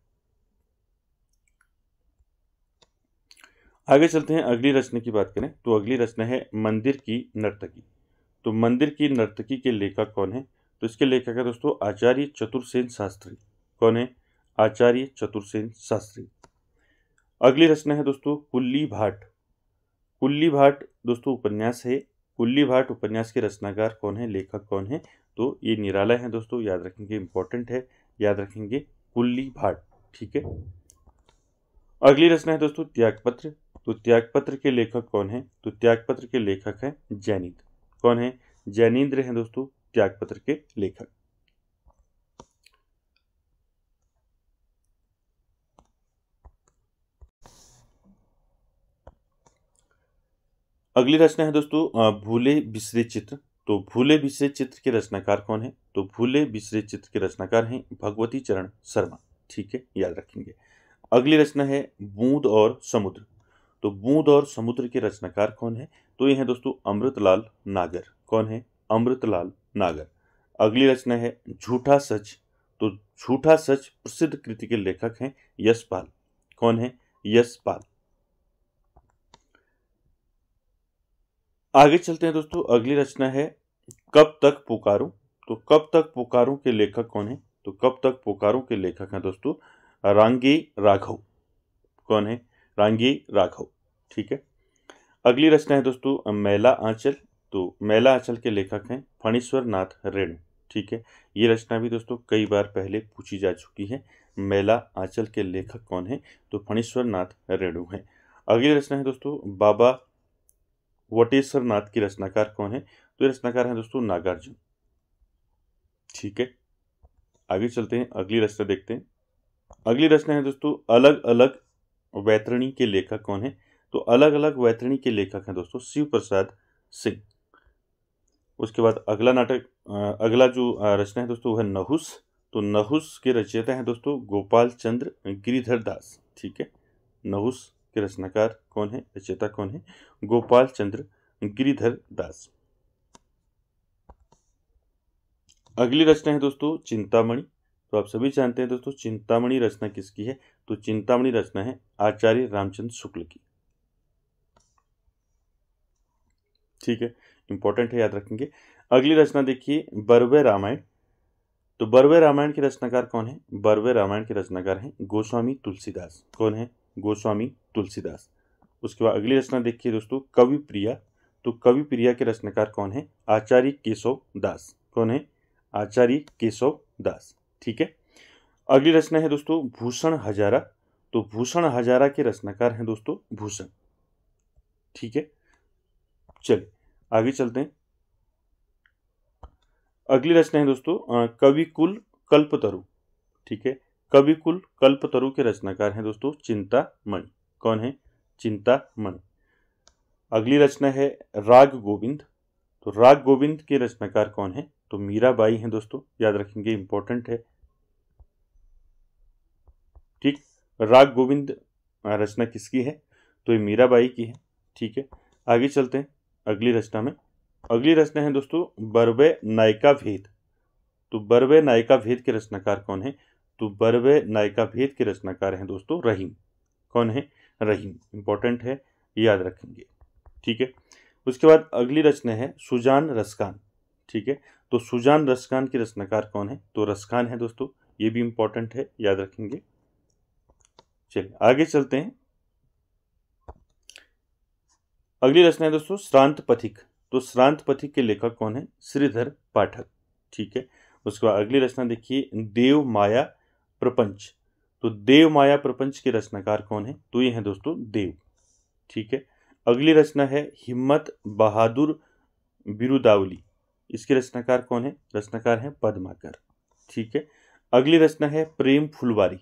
आगे चलते हैं, अगली रचना की बात करें तो अगली रचना है मंदिर की नर्तकी। तो मंदिर की नर्तकी के लेखक कौन है? तो इसके लेखक है दोस्तों आचार्य चतुरसेन शास्त्री। कौन है? आचार्य चतुरसेन शास्त्री। अगली रचना है दोस्तों कुल्ली भाट। कुल्ली भाट दोस्तों उपन्यास है। कुल्ली भाट उपन्यास के रचनाकार कौन है, लेखक कौन है? तो ये निराला है दोस्तों, याद रखेंगे, इंपॉर्टेंट है, याद रखेंगे, कुल्ली भाट। ठीक है। अगली रचना है दोस्तों त्यागपत्र। तो त्यागपत्र के लेखक कौन है? तो त्यागपत्र के लेखक हैं जैनीन्द्र। कौन है? जैनीन्द्र हैं दोस्तों त्यागपत्र के लेखक। अगली रचना है दोस्तों भूले बिसरे चित्र। तो भूले बिसरे चित्र के रचनाकार कौन है? तो भूले बिसरे चित्र के रचनाकार हैं भगवती चरण शर्मा। ठीक है, याद रखेंगे। अगली रचना है बूंद और समुद्र। तो बूंद और समुद्र के रचनाकार कौन है? तो ये है दोस्तों अमृतलाल नागर। कौन है? अमृतलाल नागर। अगली रचना है झूठा सच। तो झूठा सच प्रसिद्ध कृति के लेखक हैं यशपाल। कौन है? यशपाल। आगे चलते हैं दोस्तों, अगली रचना है कब तक पुकारूं। तो कब तक पुकारूं के लेखक कौन है? तो कब तक पुकारूं के लेखक हैं दोस्तों रांगी राघव। कौन है? रांगी राघव। ठीक है। अगली रचना है दोस्तों मैला आंचल। तो मैला आंचल के लेखक हैं फणीश्वर नाथ रेणु। ठीक है, ये रचना भी दोस्तों कई बार पहले पूछी जा चुकी है। मैला आंचल के लेखक कौन है? तो फणीश्वर नाथ रेणु है। अगली रचना है दोस्तों बाबा वटेश्वर नाथ की रचनाकार कौन है? तो ये रचनाकार हैं दोस्तों नागार्जुन। ठीक है, आगे चलते हैं, अगली रचना देखते हैं। अगली रचना है दोस्तों अलग अलग वैतरणी के लेखक कौन है? तो अलग अलग वैतरणी के लेखक हैं दोस्तों शिव प्रसाद सिंह। उसके बाद अगला अगला जो रचना है दोस्तों वह है नहुस। तो नहुस के रचयिता हैं दोस्तों गोपाल चंद्र गिरिधर दास। ठीक है, नहुस के रचनाकार कौन है, रचयिता कौन है? गोपाल चंद्र गिरिधर दास। अगली रचना है दोस्तों चिंतामणि। तो आप सभी जानते हैं दोस्तों चिंतामणि रचना किसकी है? तो चिंतामणि रचना है आचार्य रामचंद्र शुक्ल की। ठीक है, इंपॉर्टेंट है, याद रखेंगे। अगली रचना देखिए बरवे रामायण। तो बरवे रामायण के रचनाकार कौन है? बरवे रामायण के रचनाकार हैं गोस्वामी तुलसीदास। कौन है? गोस्वामी तुलसीदास। उसके बाद अगली रचना देखिए दोस्तों कवि प्रिया। तो कवि प्रिया के रचनाकार कौन है? आचार्य केशव दास। कौन है? आचार्य केशव दास। ठीक है। अगली रचना है दोस्तों भूषण हजारा। तो भूषण हजारा के रचनाकार हैं दोस्तों भूषण। ठीक है, चलिए आगे चलते हैं। अगली रचना है दोस्तों कविकुल कल्पतरु। ठीक है, कविकुल कल्पतरु के रचनाकार हैं दोस्तों चिंतामणि। कौन है? चिंतामणि। अगली रचना है राग गोविंद। तो राग गोविंद के रचनाकार कौन है? तो मीराबाई हैं दोस्तों, याद रखेंगे, इंपॉर्टेंट है। ठीक, राग गोविंद रचना किसकी है? तो ये मीराबाई की है। ठीक है, आगे चलते हैं अगली रचना में। अगली रचना है दोस्तों बरवे नायिका भेद। तो बरवे नायिका भेद के रचनाकार कौन है? तो बरवे नायिका भेद के रचनाकार हैं दोस्तों रहीम। कौन है? रहीम, इंपॉर्टेंट है, याद रखेंगे। ठीक है, उसके बाद अगली रचना है सुजान रसखान। ठीक है, तो सुजान रसखान के रचनाकार कौन है? तो रसखान है दोस्तों, ये भी इंपॉर्टेंट है, याद रखेंगे। चलिए आगे चलते हैं। अगली रचना है दोस्तों श्रांत पथिक। तो श्रांत पथिक के लेखक कौन है? श्रीधर पाठक। ठीक है, उसके बाद अगली रचना देखिए देव माया प्रपंच। तो देव माया प्रपंच के रचनाकार कौन है? तो ये है दोस्तों देव। ठीक है, अगली रचना है हिम्मत बहादुर बिरुदावली। इसके रचनाकार कौन है? रचनाकार है पद्माकर। ठीक है, अगली रचना है प्रेम फुलवारी।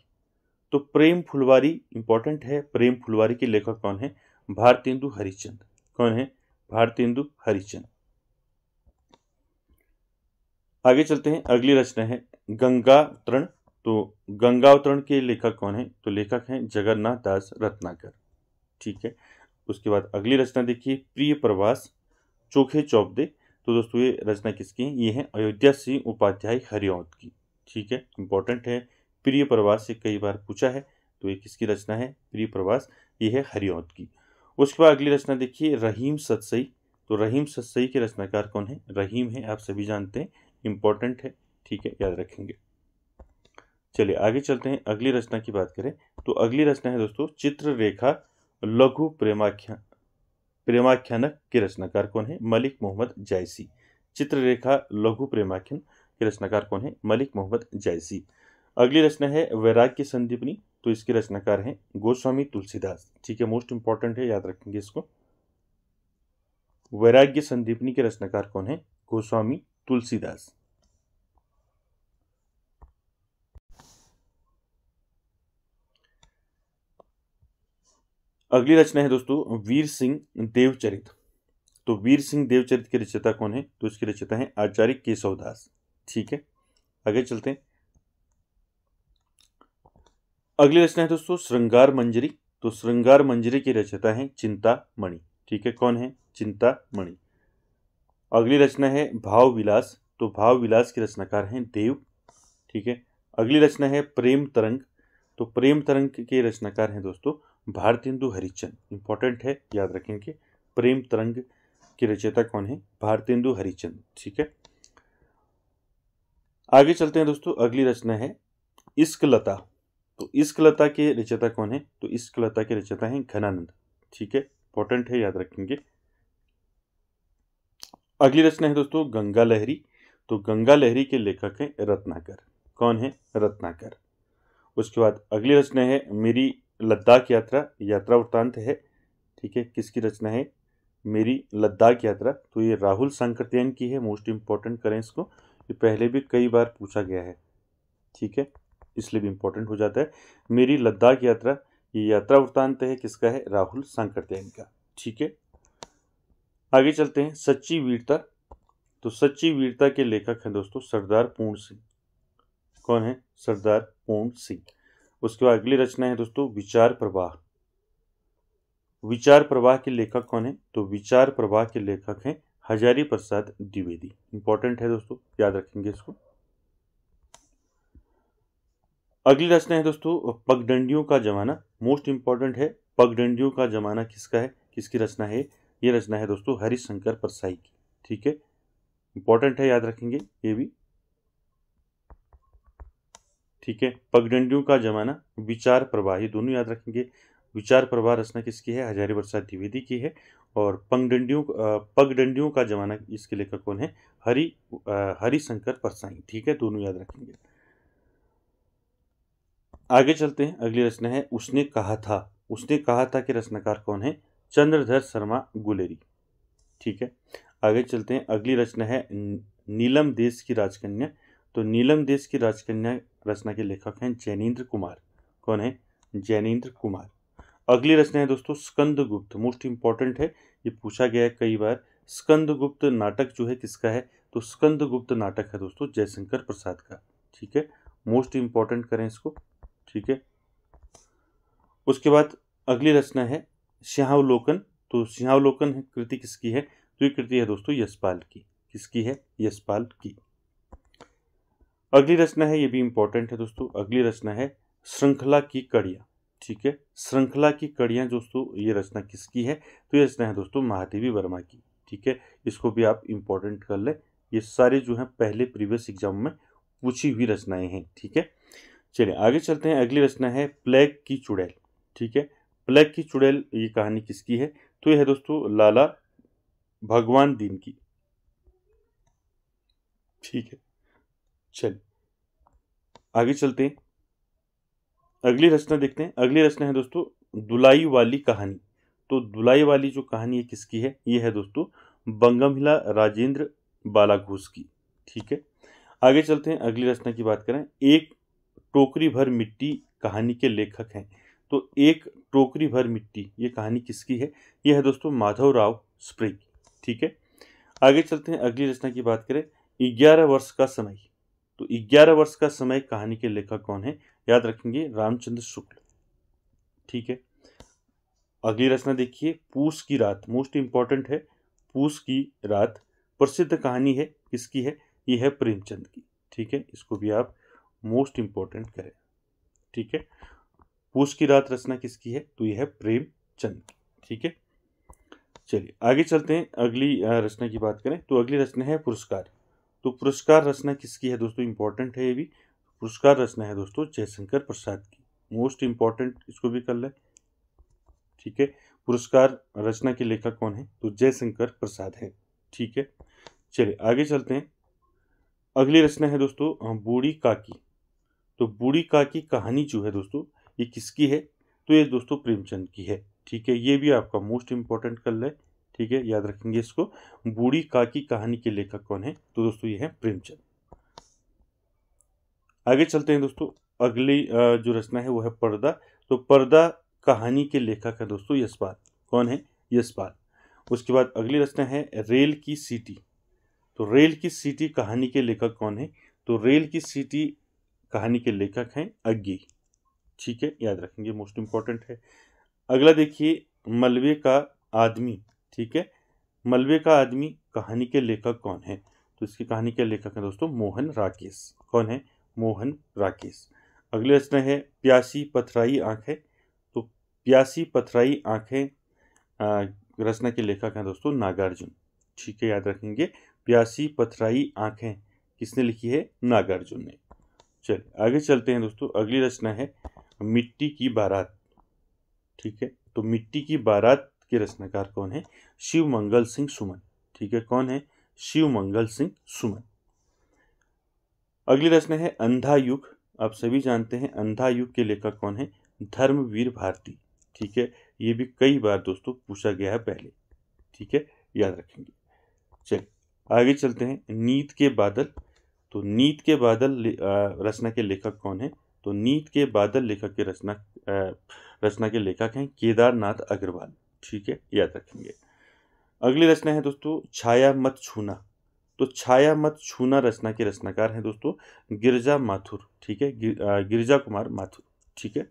तो प्रेम फुलवारी इंपॉर्टेंट है, प्रेम फुलवारी के लेखक कौन है? भारतेंदु हरिश्चंद्र। कौन है? भारतेंदु हरिश्चंद्र। आगे चलते हैं, अगली रचना है गंगावतरण। तो गंगावतरण के लेखक कौन है? तो लेखक हैं जगन्नाथ दास रत्नाकर। ठीक है। उसके बाद अगली रचना देखिए, प्रिय प्रवास चोखे चौबदे। तो दोस्तों ये रचना किसकी है? ये है अयोध्या सिंह उपाध्याय हरिऔध की। ठीक है, इंपॉर्टेंट है, प्रिय प्रवास से कई बार पूछा है। तो ये किसकी रचना है? प्रिय प्रवास, ये है हरिऔध की। उसके बाद अगली रचना देखिए, रहीम सतसई। तो रहीम सतसई के रचनाकार कौन है? रहीम है, आप सभी जानते हैं, इंपॉर्टेंट है। ठीक है, याद रखेंगे। चलिए आगे चलते हैं, अगली रचना की बात करें तो अगली रचना है दोस्तों चित्ररेखा लघु प्रेमाख्यानक के रचनाकार कौन है? मलिक मोहम्मद जायसी। चित्ररेखा लघु प्रेमाख्यान के रचनाकार कौन है? मलिक मोहम्मद जायसी। अगली रचना है वैराग्य संदीपनी। तो इसके रचनाकार हैं गोस्वामी तुलसीदास। ठीक है, मोस्ट इंपॉर्टेंट है, याद रखेंगे इसको। वैराग्य संदीपनी के रचनाकार कौन है? गोस्वामी तुलसीदास। अगली रचना है दोस्तों वीर सिंह देवचरित। तो वीर सिंह देवचरित के रचयिता कौन है? तो इसके रचयिता हैं आचार्य केशवदास। ठीक है, आगे चलते हैं। अगली रचना है दोस्तों श्रृंगार मंजरी। तो श्रृंगार मंजरी के रचयिता हैं चिंतामणि। ठीक है, कौन है? चिंतामणि। अगली रचना है भाव विलास। तो भाव विलास के रचनाकार हैं देव। ठीक है। अगली रचना है प्रेम तरंग। तो प्रेम तरंग के रचनाकार हैं दोस्तों भारतेंदु हरिश्चंद्र। इंपॉर्टेंट है, याद रखेंगे। प्रेम तरंग के रचयिता कौन है? भारतेंदु हरिश्चंद्र। ठीक है, आगे चलते हैं दोस्तों। अगली रचना है इश्क लता। तो इश्क लता के रचयिता कौन है? तो इश्क लता के रचयिता हैं घनानंद। ठीक है, इंपॉर्टेंट है, याद रखेंगे। अगली रचना है दोस्तों गंगा लहरी। तो गंगा लहरी के लेखक हैं रत्नाकर। कौन है? रत्नाकर। उसके बाद अगली रचना है मेरी लद्दाख यात्रा, यात्रा वृत्तांत है। ठीक है, किसकी रचना है? मेरी लद्दाख यात्रा। तो ये राहुल सांकृत्यायन की है, मोस्ट इंपॉर्टेंट करें इसको, ये पहले भी कई बार पूछा गया है। ठीक है, इसलिए भी इंपॉर्टेंट हो जाता है। मेरी लद्दाख यात्रा, ये यात्रा वृत्तांत है, किसका है? राहुल सांकृत्यायन का। ठीक है, आगे चलते हैं सच्ची वीरता। तो सच्ची वीरता के लेखक हैं दोस्तों सरदार पूर्ण सिंह। कौन है? सरदार पूर्ण सिंह। उसके बाद अगली रचना है दोस्तों विचार प्रवाह। विचार प्रवाह के लेखक कौन है? तो विचार प्रवाह के लेखक हैं हजारी प्रसाद द्विवेदी। इंपॉर्टेंट है दोस्तों, याद रखेंगे इसको। अगली रचना है दोस्तों पगडंडियों का जमाना। मोस्ट इंपॉर्टेंट है, पगडंडियों का जमाना किसका है? किसकी रचना है? ये रचना है दोस्तों हरिशंकर परसाई की। ठीक है, इंपॉर्टेंट है, याद रखेंगे ये भी। ठीक है, पगडंडियों का जमाना, विचार प्रवाह, ये दोनों याद रखेंगे। विचार प्रवाह रचना किसकी है? हजारी प्रसाद द्विवेदी की है। और पगडंडियों का जमाना, इसके लेखक कौन है? हरिशंकर परसाई। ठीक है, दोनों याद रखेंगे। आगे चलते हैं, अगली रचना है उसने कहा था। उसने कहा था के रचनाकार कौन है? चंद्रधर शर्मा गुलेरी। ठीक है, आगे चलते हैं। अगली रचना है नीलम देश की राजकन्या। तो नीलम देश की राजकन्या रचना के लेखक हैं जैनेन्द्र कुमार। कौन है? जैनेन्द्र कुमार। अगली रचना है दोस्तों स्कंदगुप्त। मोस्ट इंपॉर्टेंट है, ये पूछा गया है कई बार। स्कंदगुप्त नाटक जो है किसका है? तो स्कंदगुप्त नाटक है दोस्तों जयशंकर प्रसाद का। ठीक है, मोस्ट इंपॉर्टेंट करें इसको। ठीक है, उसके बाद अगली रचना है सिंहावलोकन। तो सिंहावलोकन कृति किसकी है? तो ये कृति है दोस्तों यशपाल की। किसकी है? यशपाल की। अगली रचना है, ये भी इंपॉर्टेंट है दोस्तों, अगली रचना है श्रृंखला की कड़ियाँ। ठीक है, श्रृंखला की कड़ियाँ दोस्तों ये रचना किसकी है? तो ये रचना है दोस्तों महादेवी वर्मा की। ठीक है, इसको भी आप इंपॉर्टेंट कर लें, ये सारे जो हैं पहले प्रीवियस एग्जाम में पूछी हुई रचनाएं हैं। ठीक है, चलिए आगे चलते हैं। अगली रचना है प्लेग की चुड़ैल। ठीक है, प्लेग की चुड़ैल ये कहानी किसकी है? तो यह है दोस्तों लाला भगवान दीन की। ठीक है, चलिए आगे चलते हैं, अगली रचना देखते हैं। अगली रचना है दोस्तों दुलाई वाली कहानी। तो दुलाई वाली जो कहानी है किसकी है? ये है दोस्तों बंगमहिला राजेंद्र बालाघोष की। ठीक है, आगे चलते हैं। अगली रचना की बात करें, एक टोकरी भर मिट्टी कहानी के लेखक हैं। तो एक टोकरी भर मिट्टी ये कहानी किसकी है? यह है दोस्तों माधवराव स्प्रे की। ठीक है, आगे चलते हैं। अगली रचना की बात करें, 11 वर्ष का समय। तो 11 वर्ष का समय कहानी के लेखक कौन है? याद रखेंगे रामचंद्र शुक्ल। ठीक है, अगली रचना देखिए, पूस की रात, मोस्ट इंपॉर्टेंट है। पूस की रात प्रसिद्ध कहानी है, किसकी है? ये है प्रेमचंद की। ठीक है, इसको भी आप मोस्ट इंपॉर्टेंट करें। ठीक है, पूस की रात रचना किसकी है? तो यह है प्रेमचंद की। ठीक है, चलिए आगे चलते हैं। अगली रचना की बात करें तो अगली रचना है पुरस्कार। तो पुरस्कार रचना किसकी है दोस्तों? इंपॉर्टेंट है ये भी। पुरस्कार रचना है दोस्तों जयशंकर प्रसाद की, मोस्ट इंपॉर्टेंट, इसको भी कर लें। ठीक है, पुरस्कार रचना के लेखक कौन है? तो जयशंकर प्रसाद है। ठीक है, चलिए आगे चलते हैं। अगली रचना है दोस्तों बूढ़ी काकी। तो बूढ़ी काकी कहानी जो है दोस्तों, ये किसकी है? तो ये दोस्तों प्रेमचंद की है। ठीक है, ये भी आपका मोस्ट इंपॉर्टेंट कर ले। ठीक है, याद रखेंगे इसको। बूढ़ी काकी कहानी के लेखक कौन है? तो दोस्तों ये है प्रेमचंद। आगे चलते हैं दोस्तों। अगली जो रचना है वो है पर्दा। तो पर्दा कहानी के लेखक है दोस्तों यशपाल। कौन है? यशपाल। उसके बाद अगली रचना है रेल की सीटी। तो रेल की सीटी कहानी के लेखक कौन है? तो रेल की सीटी कहानी के लेखक हैं अज्ञे। ठीक है, याद रखेंगे, मोस्ट इंपॉर्टेंट है। अगला देखिए, मलबे का आदमी। ठीक है, मलबे का आदमी कहानी के लेखक कौन है? तो इसकी कहानी के लेखक हैं दोस्तों मोहन राकेश। कौन है? मोहन राकेश। अगली रचना है प्यासी पथराई आंखें। तो प्यासी पथराई आंखें रचना के लेखक हैं दोस्तों नागार्जुन। ठीक है, याद रखेंगे, प्यासी पथराई आंखें किसने लिखी है? नागार्जुन ने। चलिए आगे चलते हैं दोस्तों। अगली रचना है मिट्टी की बारात। ठीक है, तो मिट्टी की बारात के रचनाकार कौन है? शिव मंगल सिंह सुमन। ठीक है, कौन है? शिव मंगल सिंह सुमन। अगली रचना है अंधा युग। आप सभी जानते हैं अंधा युग के लेखक कौन है? धर्मवीर भारती। ठीक है, ये भी कई बार दोस्तों पूछा गया है पहले। ठीक है, याद रखेंगे। चलिए आगे चलते हैं। नीत के बादल। तो नीत के बादल रचना के लेखक कौन है? तो नीत के बादल लेखक के रचना के लेखक हैं केदारनाथ अग्रवाल। ठीक है, याद रखेंगे। अगली रचना है दोस्तों छाया मत छूना। तो छाया मत छूना रचना के रचनाकार हैं दोस्तों गिरजा माथुर। ठीक है, गिरजा कुमार माथुर। ठीक है,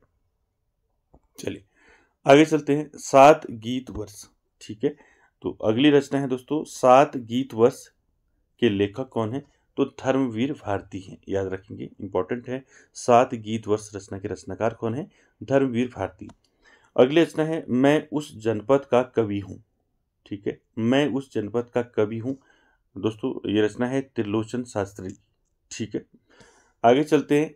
चलिए आगे चलते हैं। 7 गीत वर्ष। ठीक है, तो अगली रचना है दोस्तों 7 गीत वर्ष के लेखक कौन है? तो धर्मवीर भारती हैं। याद रखेंगे, इंपॉर्टेंट है। 7 गीत वर्ष रचना के रचनाकार कौन है? धर्मवीर भारती। अगली रचना है मैं उस जनपद का कवि हूँ। ठीक है, मैं उस जनपद का कवि हूँ दोस्तों, ये रचना है त्रिलोचन शास्त्री। ठीक है, आगे चलते हैं।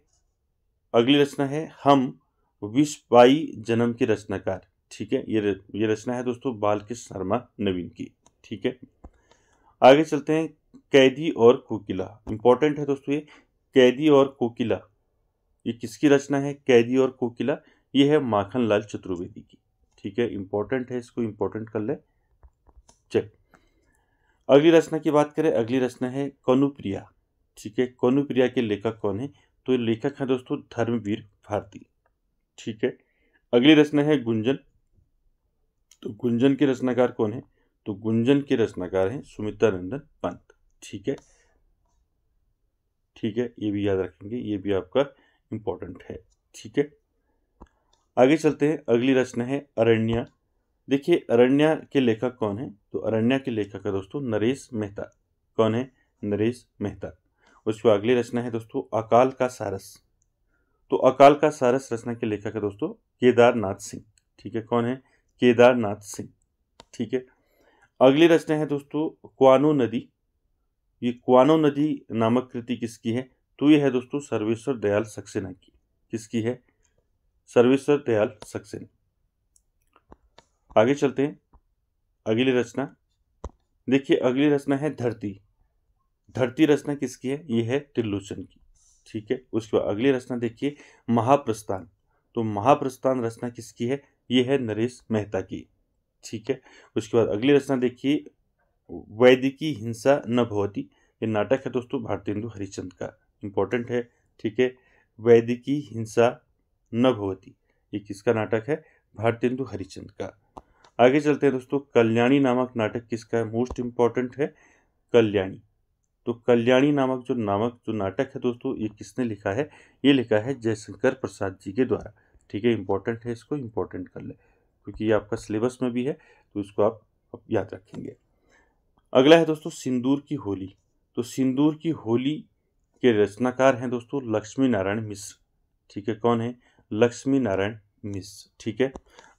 अगली रचना है हम विश्वबाई जन्म के रचनाकार। ठीक है, ये रचना है दोस्तों बालकृष्ण शर्मा नवीन की। ठीक है, आगे चलते हैं। कैदी और कोकिला, इंपॉर्टेंट है दोस्तों ये। कैदी और कोकिला ये किसकी रचना है? कैदी और कोकिला ये है माखनलाल चतुर्वेदी की। ठीक है, इंपॉर्टेंट है, इसको इंपॉर्टेंट कर ले। चल अगली रचना की बात करें। अगली रचना है कनुप्रिया। ठीक है, कनुप्रिया के लेखक कौन है? तो ये लेखक है दोस्तों धर्मवीर भारती। ठीक है, अगली रचना है गुंजन। तो गुंजन के रचनाकार कौन है? तो गुंजन के रचनाकार हैं सुमित्रानंदन पंत। ठीक है, ठीक है, ये भी याद रखेंगे, ये भी आपका इंपॉर्टेंट है। ठीक है, आगे चलते हैं। अगली रचना है अरण्या। देखिए अरण्या के लेखक कौन है? तो अरण्या के लेखक है दोस्तों नरेश मेहता। कौन है? नरेश मेहता। उसके बाद अगली रचना है दोस्तों अकाल का सारस। तो अकाल का सारस रचना के लेखक है दोस्तों केदारनाथ सिंह। ठीक है, कौन है? केदारनाथ सिंह। ठीक है, अगली रचना है दोस्तों क्वानो नदी। ये क्वानो नदी नामक कृति किसकी है? तो ये है दोस्तों सर्वेश्वर दयाल सक्सेना की। किसकी है? सर्वेश्वर दयाल सक्सेना। आगे चलते हैं। अगली रचना देखिए, अगली रचना है धरती। धरती रचना किसकी है? ये है त्रिलोचन की। ठीक है, उसके बाद अगली रचना देखिए महाप्रस्थान। तो महाप्रस्थान रचना किसकी है? ये है नरेश मेहता की। ठीक है, उसके बाद अगली रचना देखिए वैदिकी हिंसा न भवती। ये नाटक है दोस्तों भारतेंदु हरिश्चंद्र का, इंपॉर्टेंट है। ठीक है, वैदिकी हिंसा न भवती ये किसका नाटक है? भारतेंदु हरिश्चंद्र का। आगे चलते हैं दोस्तों। कल्याणी नामक नाटक किसका है? मोस्ट इंपॉर्टेंट है कल्याणी। तो कल्याणी नामक जो नाटक है दोस्तों, ये किसने लिखा है? ये लिखा है जयशंकर प्रसाद जी के द्वारा। ठीक है, इंपॉर्टेंट है, इसको इंपॉर्टेंट कर ले क्योंकि ये आपका सिलेबस में भी है, तो इसको आप याद रखेंगे। अगला है दोस्तों सिंदूर की होली। तो सिंदूर की होली के रचनाकार हैं दोस्तों लक्ष्मी नारायण मिश्र। ठीक है, कौन है? लक्ष्मी नारायण मिश्र। ठीक है,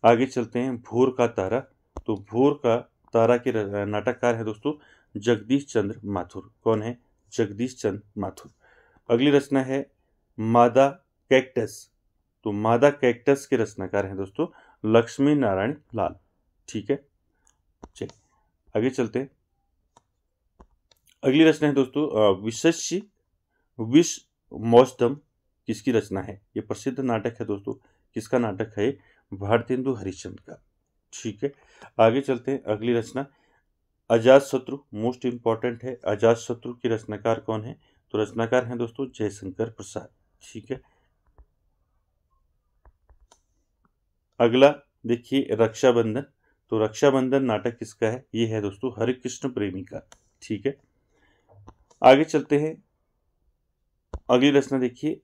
आगे चलते हैं। भोर का तारा। तो भोर का तारा के नाटककार है दोस्तों जगदीश चंद्र माथुर। कौन है? जगदीश चंद्र माथुर। अगली रचना है मादा कैक्टस। तो मादा कैक्टस के रचनाकार हैं दोस्तों लक्ष्मी नारायण लाल। ठीक है, चलिए आगे चलते हैं। अगली रचना है दोस्तों विशस्य विष मौसदम। किसकी रचना है? ये प्रसिद्ध नाटक है दोस्तों। किसका नाटक है? भारतेंदु हरिश्चंद्र का। ठीक है, आगे चलते हैं। अगली रचना अजातशत्रु, मोस्ट इंपॉर्टेंट है। अजातशत्रु की रचनाकार कौन है? तो रचनाकार हैं दोस्तों जयशंकर प्रसाद। ठीक है, अगला देखिए रक्षाबंधन। तो रक्षाबंधन नाटक किसका है? ये है दोस्तों हरिकृष्ण प्रेमी का। ठीक है, आगे चलते हैं। अगली रचना देखिए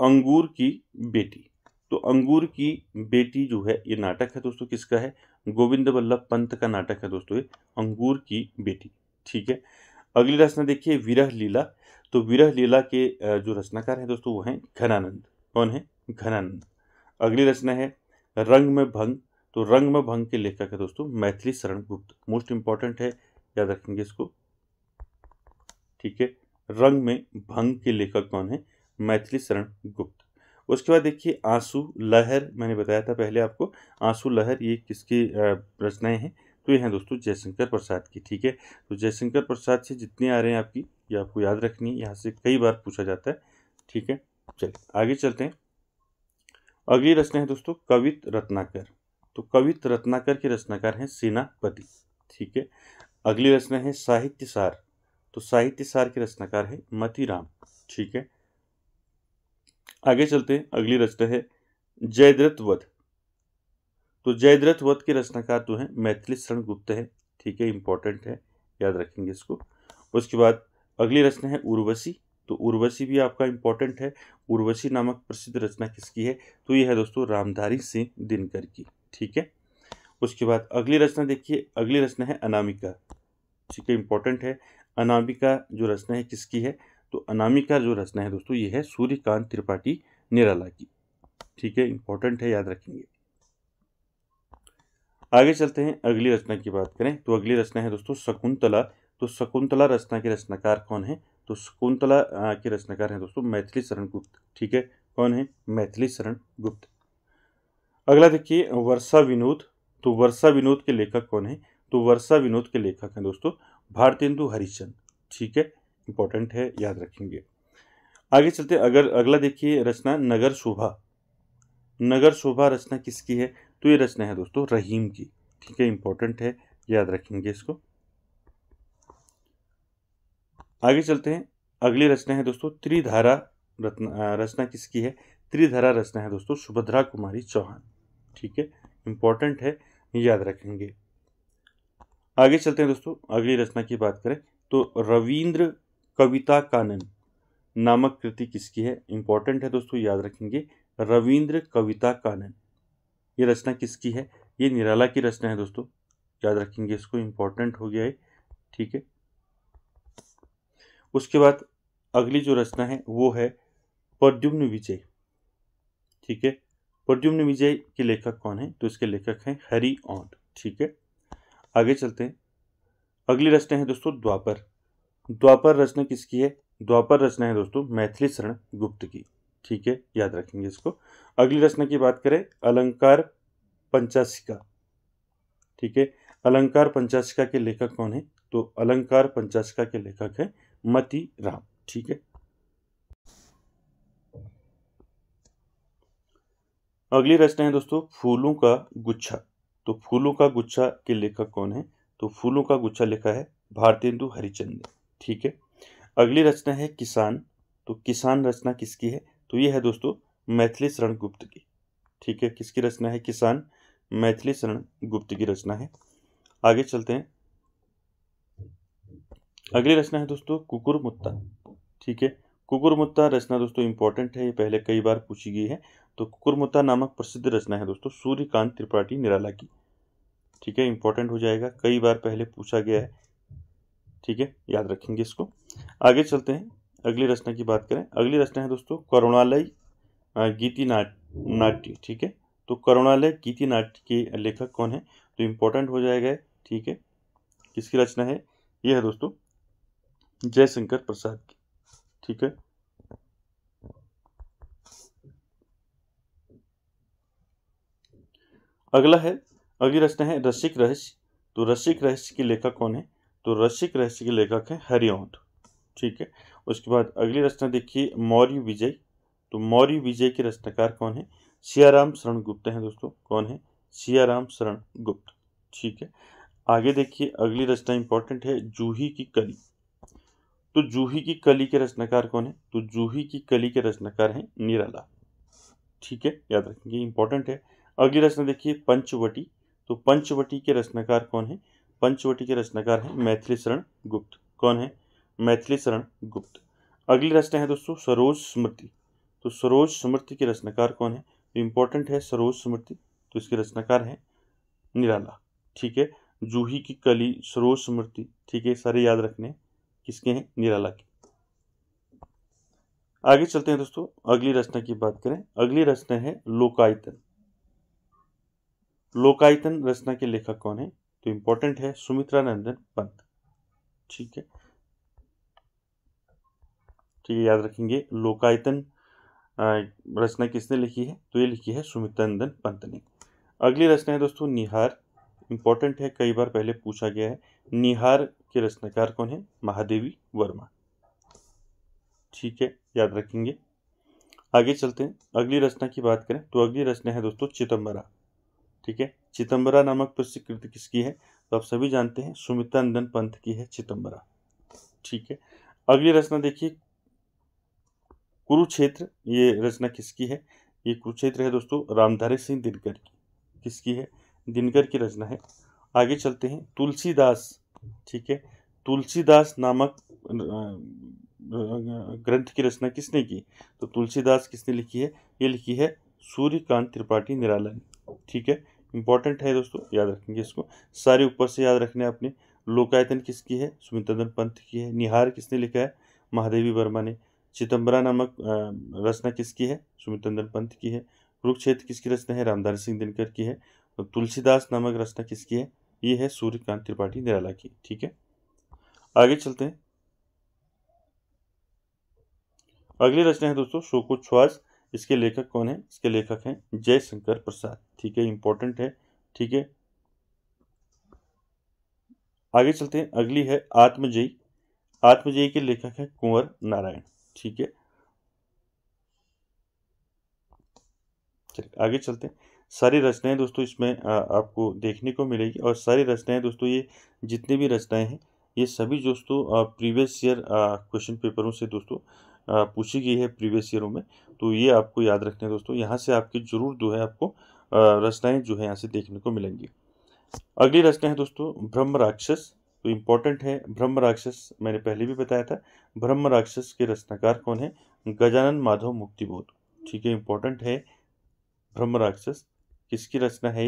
अंगूर की बेटी। तो अंगूर की बेटी जो है ये नाटक है दोस्तों किसका है? गोविंद वल्लभ पंत का नाटक है दोस्तों ये अंगूर की बेटी। ठीक है, अगली रचना देखिए विरह लीला। तो विरह लीला के जो रचनाकार हैं दोस्तों वो हैं घनानंद। कौन है? घनानंद। अगली रचना है रंग में भंग। तो रंग में भंग के लेखक है दोस्तों मैथिली शरण गुप्त। मोस्ट इंपॉर्टेंट है, याद रखेंगे इसको। ठीक है, रंग में भंग के लेखक कौन है? मैथिली शरण गुप्त। उसके बाद देखिए आंसू लहर। मैंने बताया था पहले आपको, आंसू लहर ये किसकी रचनाएं हैं? तो ये हैं दोस्तों जयशंकर प्रसाद की। ठीक है, तो जयशंकर प्रसाद से जितनी आ रहे हैं आपकी, ये आपको याद रखनी है, यहाँ से कई बार पूछा जाता है। ठीक है, चलिए आगे चलते हैं। अगली रचना है दोस्तों कवित रत्नाकर। तो कवित रत्नाकर के रचनाकार हैं सेनापति। ठीक है, अगली रचना है साहित्य सार। तो साहित्य सार के रचनाकार है मतीराम। ठीक है, आगे चलते हैं। अगली रचना है जयद्रथ वध। तो जयद्रथ वध के रचनाकार जो है मैथिली शरण गुप्त है। ठीक है, इंपॉर्टेंट है, याद रखेंगे इसको। उसके बाद अगली रचना है उर्वशी। तो उर्वशी भी आपका इंपॉर्टेंट है। उर्वशी नामक प्रसिद्ध रचना किसकी है? तो ये है दोस्तों रामधारी सिंह दिनकर की। ठीक है, उसके बाद अगली रचना देखिए। अगली रचना है अनामिका। ठीक है, इंपॉर्टेंट है। अनामिका जो रचना है किसकी है? तो अनामिका जो रचना है दोस्तों ये है सूर्यकांत त्रिपाठी निराला की। ठीक है, इंपॉर्टेंट है, याद रखेंगे। आगे चलते हैं। अगली रचना की बात करें तो अगली रचना है दोस्तों शकुंतला। तो शकुंतला रचना के रचनाकार कौन है? तो शकुंतला के रचनाकार हैं दोस्तों मैथिली शरण गुप्त। ठीक है, कौन है? मैथिली शरण गुप्त। अगला देखिए वर्षा विनोद। तो वर्षा विनोद के लेखक कौन है? तो वर्षा विनोद के लेखक हैं दोस्तों भारतेंदु हरिश्चंद्र। ठीक है, इंपॉर्टेंट है, याद रखेंगे। आगे चलते अगर अगला देखिए रचना नगर शोभा। नगर शोभा रचना किसकी है? तो ये रचना है दोस्तों रहीम की। ठीक है, इंपॉर्टेंट है, याद रखेंगे इसको। आगे चलते हैं। अगली रचना है दोस्तों त्रिधारा रचना किसकी है? त्रिधारा रचना है दोस्तों सुभद्रा कुमारी चौहान। ठीक है, इंपॉर्टेंट है, याद रखेंगे। आगे चलते हैं दोस्तों। अगली रचना की बात करें तो रविंद्र कविता कानन नामक कृति किसकी है? इंपॉर्टेंट है दोस्तों, याद रखेंगे। रविंद्र कविता कानन ये रचना किसकी है? ये निराला की रचना है दोस्तों, याद रखेंगे इसको, इंपॉर्टेंट हो गया है। ठीक है, उसके बाद अगली जो रचना है वो है प्रद्युम्न विजय। ठीक है, प्रद्युम्न विजय के लेखक कौन है? तो इसके लेखक हैं हरि औंध। ठीक है, आगे चलते हैं। अगली रचना है दोस्तों द्वापर। द्वापर रचना किसकी है? द्वापर रचना है दोस्तों मैथिली शरण गुप्त की। ठीक है, याद रखेंगे इसको। अगली रचना की बात करें अलंकार पंचाशिका। ठीक है, अलंकार पंचाशिका के लेखक कौन है? तो अलंकार पंचाशिका के लेखक हैं मती राम। ठीक है, अगली रचना है दोस्तों फूलों का गुच्छा। तो फूलों का गुच्छा के लेखक कौन है? तो फूलों का गुच्छा लिखा है भारतेंदु हरिश्चंद्र। ठीक है, अगली रचना है किसान। तो किसान रचना किसकी है? तो ये है दोस्तों मैथिली शरण गुप्त की। ठीक है, किसकी रचना है? किसान, मैथिली शरण गुप्त की रचना है। आगे चलते हैं। अगली रचना है दोस्तों कुकुरमुत्ता। ठीक है, कुकुरमुत्ता रचना दोस्तों इंपॉर्टेंट है, ये पहले कई बार पूछी गई है। तो कुकुरमुत्ता नामक प्रसिद्ध रचना है दोस्तों सूर्यकांत त्रिपाठी निराला की। ठीक है, इंपॉर्टेंट हो जाएगा, कई बार पहले पूछा गया है। ठीक है, याद रखेंगे इसको। आगे चलते हैं, अगली रचना की बात करें। अगली रचना है दोस्तों करुणालय गीति नाट्य। ठीक है, तो करुणालय गीति नाट्य के लेखक कौन है? तो इंपॉर्टेंट हो जाएगा। ठीक है, किसकी रचना है? यह है दोस्तों जयशंकर प्रसाद की। ठीक है, अगली रचना है रसिक रहस्य। तो रसिक रहस्य के लेखक कौन है? तो रसिक रहस्य के लेखक है हरिवंश। ठीक है, उसके बाद अगली रचना देखिए मौर्य विजय। तो मौर्य विजय के रचनाकार कौन है? सियाराम शरण गुप्त हैं दोस्तों। कौन है? सियाराम शरण गुप्त। ठीक है, आगे देखिए अगली रचना इंपॉर्टेंट है जूही की कली। तो जूही की कली के रचनाकार कौन है? तो जूही की कली के रचनाकार हैं निराला। ठीक है, याद रखेंगे, इंपॉर्टेंट है। अगली रचना देखिए पंचवटी। तो पंचवटी के रचनाकार कौन है? पंचवटी के रचनाकार हैं मैथिली शरण गुप्त। कौन है? मैथिली शरण गुप्त। अगली रचना है दोस्तों सरोज स्मृति। तो सरोज स्मृति के रचनाकार कौन है? इंपॉर्टेंट है सरोज स्मृति, तो इसके रचनाकार हैं निराला। ठीक है, जूही की कली, सरोज स्मृति, ठीक है, सारे याद रखने किसके हैं? निराला के। आगे चलते हैं दोस्तों, अगली रचना की बात करें। अगली रचना है लोकायतन। लोकायतन रचना के लेखक कौन है? तो इंपॉर्टेंट है सुमित्रा नंदन पंत। ठीक है, ठीक है, याद रखेंगे। लोकायतन रचना किसने लिखी है? तो ये लिखी है सुमित्रा नंदन पंत ने। अगली रचना है दोस्तों निहार। इंपॉर्टेंट है, कई बार पहले पूछा गया है। निहार के रचनाकार कौन है? महादेवी वर्मा। ठीक है, याद रखेंगे। आगे चलते हैं, अगली रचना की बात करें तो अगली रचना है दोस्तों चितंबरा। ठीक है, चितंबरा नामक प्रसिद्ध कृति किसकी है? तो आप सभी जानते हैं सुमित्रा नंदन पंत की है चितंबरा। ठीक है, अगली रचना देखिए कुरुक्षेत्र। ये रचना किसकी है? ये कुरुक्षेत्र है दोस्तों रामधारी सिंह दिनकर की। किसकी है? दिनकर की रचना है। आगे चलते हैं तुलसीदास। ठीक है, तुलसीदास नामक ग्रंथ की रचना किसने की? तो तुलसीदास किसने लिखी है? ये लिखी है सूर्यकांत त्रिपाठी निराला ने। ठीक है, इंपॉर्टेंट है दोस्तों, याद रखेंगे इसको, सारे ऊपर से याद रखने अपने। लोकायतन किसकी है? सुमित्रा नंदन पंत की है। निहार किसने लिखा है? महादेवी वर्मा ने। चितंबरा नामक रचना किसकी है? सुमित्रा नंदन पंत की है। कुरुक्षेत्र किसकी रचना है? रामधारी सिंह दिनकर की है। और तुलसीदास नामक रचना किसकी है? ये है सूर्यकांत त्रिपाठी निराला की। ठीक है, आगे चलते हैं, अगली रचना है दोस्तों शोकोच्छ्वास। इसके लेखक कौन है? इसके लेखक हैं जयशंकर प्रसाद। ठीक है, इंपॉर्टेंट है। ठीक है, आगे चलते हैं, अगली है आत्मजयी। आत्मजयी के लेखक हैं कुंवर नारायण। ठीक है, चलिए आगे चलते हैं। सारी रचनाएं दोस्तों इसमें आपको देखने को मिलेगी, और सारी रचनाएं दोस्तों, ये जितनी भी रचनाएं हैं ये सभी दोस्तों प्रीवियस ईयर क्वेश्चन पेपरों से दोस्तों पूछी गई है प्रीवियस ईयरों में। तो ये आपको याद रखना है दोस्तों, यहाँ से आपकी जरूर जो है आपको रचनाएं जो है यहाँ से देखने को मिलेंगी। अगली रचना है दोस्तों ब्रह्म राक्षस। तो इम्पोर्टेंट है ब्रह्म राक्षस, मैंने पहले भी बताया था। ब्रह्म राक्षस के रचनाकार कौन है? गजानन माधव मुक्तिबोध। ठीक है, इंपॉर्टेंट है ब्रह्म राक्षस किसकी रचना है?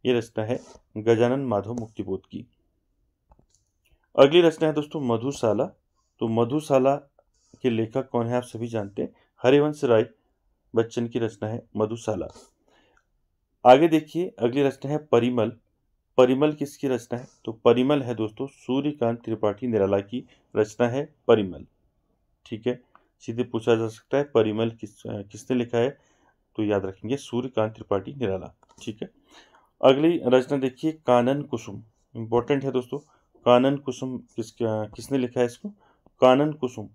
ये रचना है गजानन माधव मुक्तिबोध की। अगली रचना है दोस्तों मधुशाला। तो मधुशाला के लेखक कौन है? आप सभी जानते हैं हरिवंश राय बच्चन की रचना है मधुशाला। आगे देखिए अगली रचना है परिमल। परिमल किसकी रचना है? तो परिमल है दोस्तों सूर्यकांत त्रिपाठी निराला की रचना है परिमल। ठीक है, सीधे पूछा जा सकता है परिमल किसने लिखा है? तो याद रखेंगे सूर्यकांत त्रिपाठी निराला। ठीक है, अगली रचना देखिए कानन कुसुम। इंपॉर्टेंट है दोस्तों, कानन कुसुम किसने लिखा है इसको? कानन कुसुम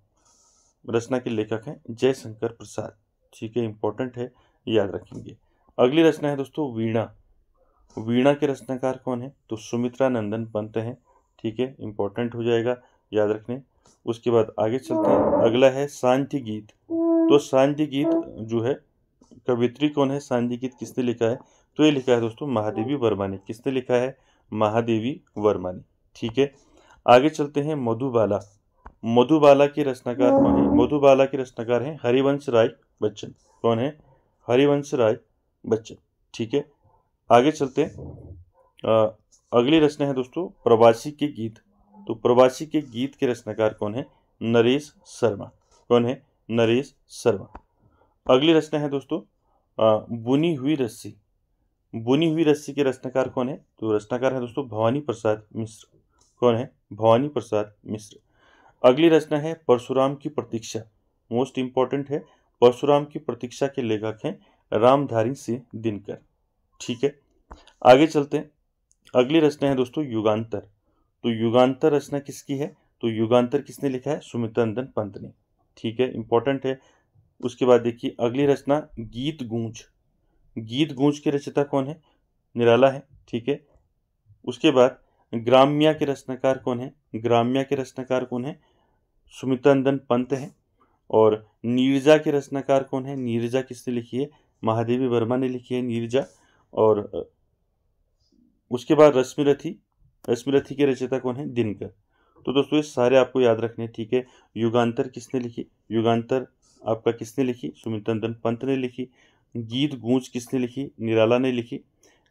रचना के लेखक हैं जयशंकर प्रसाद। ठीक है, इंपॉर्टेंट है, याद रखेंगे। अगली रचना है दोस्तों वीणा। वीणा के रचनाकार कौन है? तो सुमित्रा नंदन पंत हैं। ठीक है, इंपॉर्टेंट हो जाएगा, याद रखने। उसके बाद आगे चलते हैं, अगला है सांध्य गीत। तो सांध्य गीत जो है कवित्री कौन है? सांध्य गीत किसने लिखा है? तो ये लिखा है दोस्तों महादेवी वर्मा ने। किसने लिखा है? महादेवी वर्मा ने। ठीक है, आगे चलते हैं मधुबाला। मधुबाला के रचनाकार कौन है? मधुबाला के रचनाकार हैं हरिवंश राय बच्चन। कौन है? हरिवंश राय बच्चन। ठीक है, आगे चलते हैं। अगली रचना है दोस्तों प्रवासी के गीत। तो प्रवासी के गीत के रचनाकार कौन है? नरेश शर्मा। कौन है? नरेश शर्मा। अगली रचना है दोस्तों बुनी हुई रस्सी। बुनी हुई रस्सी के रचनाकार कौन है? तो रचनाकार है दोस्तों भवानी प्रसाद मिश्र। कौन है? भवानी प्रसाद मिश्र। अगली रचना है परशुराम की प्रतीक्षा। मोस्ट इंपॉर्टेंट है। परशुराम की प्रतीक्षा के लेखक हैं रामधारी सिंह दिनकर। ठीक है, आगे चलते हैं। अगली रचना है दोस्तों युगांतर। तो युगांतर रचना किसकी है? तो युगांतर किसने लिखा है? सुमित्रनंदन पंत ने। ठीक है, इंपॉर्टेंट है। उसके बाद देखिए अगली रचना गीत गूंज। गीत गूंज के रचयिता कौन है? निराला है। ठीक है, उसके बाद ग्राम्या के रचनाकार कौन है? ग्राम्या के रचनाकार कौन है? सुमित्रनंदन पंत है। और नीरजा के रचनाकार कौन है? नीरजा किसने लिखी है? महादेवी वर्मा ने लिखी है नीरजा। और उसके बाद रश्मिरथी। रश्मिरथी के रचयिता कौन है? दिनकर। तो दोस्तों ये सारे आपको याद रखने। ठीक है, युगांतर किसने लिखी? युगांतर आपका किसने लिखी? सुमित्रनंदन पंत ने लिखी। गीत गूंज किसने लिखी? निराला ने लिखी।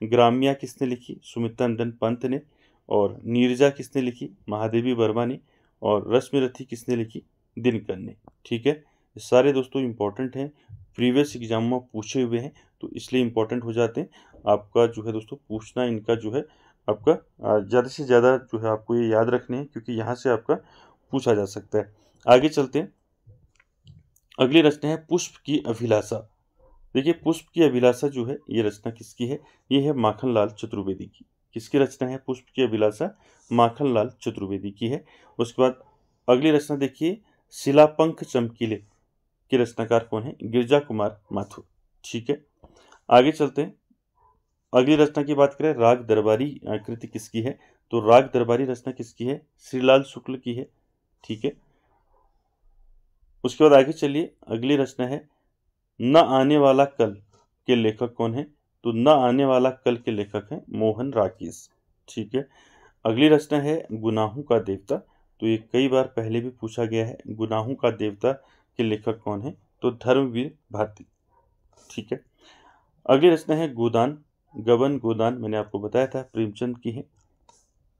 ग्राम्या किसने लिखी? सुमित्रनंदन पंत ने। और नीरजा किसने लिखी? महादेवी वर्मा ने। और रश्मिरथी किसने लिखी? दिनकर ने। ठीक है, ये सारे दोस्तों इंपॉर्टेंट हैं, प्रीवियस एग्जाम में पूछे हुए हैं, तो इसलिए इंपॉर्टेंट हो जाते हैं। आपका जो है दोस्तों पूछना इनका जो है आपका ज़्यादा से ज़्यादा जो है आपको ये याद रखने हैं, क्योंकि यहाँ से आपका पूछा जा सकता है। आगे चलते हैं। अगली रचना है पुष्प की अभिलाषा। देखिए पुष्प की अभिलाषा जो है ये रचना किसकी है? ये है माखनलाल चतुर्वेदी की। किसकी रचना है पुष्प की अभिलाषा? माखनलाल चतुर्वेदी की है। उसके बाद अगली रचना देखिए शिलापंख चमकीले के रचनाकार कौन है? गिरजा कुमार माथुर। ठीक है, आगे चलते हैं। अगली रचना की बात करें राग दरबारी कृति किसकी है? तो राग दरबारी रचना किसकी है? श्रीलाल शुक्ल की है। ठीक है, उसके बाद आगे चलिए। अगली रचना है न आने वाला कल के लेखक कौन है? तो न आने वाला कल के लेखक हैं मोहन राकेश। ठीक है, अगली रचना है गुनाहों का देवता। तो ये कई बार पहले भी पूछा गया है। गुनाहों का देवता के लेखक कौन है? तो धर्मवीर भारती। ठीक है, अगली रचना है गोदान। गबन गोदान मैंने आपको बताया था प्रेमचंद की है।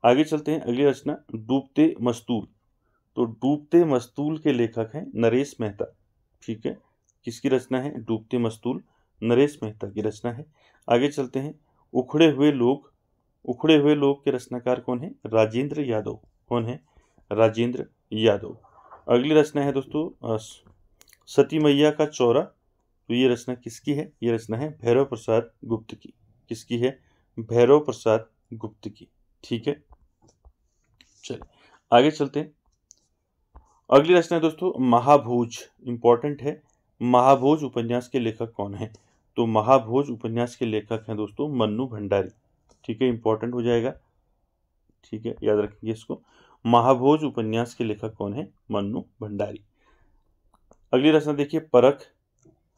आगे चलते हैं। अगली रचना डूबते मस्तूल। तो डूबते मस्तूल के लेखक हैं नरेश मेहता। ठीक है, किसकी रचना है? डूबते मस्तूल नरेश मेहता की रचना है। आगे चलते हैं। उखड़े हुए लोग। उखड़े हुए लोग के रचनाकार कौन है? राजेंद्र यादव। कौन है? राजेंद्र यादव। अगली रचना है दोस्तों सती मैया का चौरा। तो ये रचना किसकी है? ये रचना है भैरव प्रसाद गुप्त की। किसकी है? भैरव प्रसाद गुप्त की। ठीक है, चलिए आगे चलते हैं। अगली रचना है दोस्तों महाभोज। इंपॉर्टेंट है। महाभोज उपन्यास के लेखक कौन है? तो महाभोज उपन्यास के लेखक हैं दोस्तों मन्नू भंडारी। ठीक है, इंपॉर्टेंट हो जाएगा। ठीक है, याद रखिए इसको। महाभोज उपन्यास के लेखक कौन है? मन्नू भंडारी। अगली रचना देखिए परख।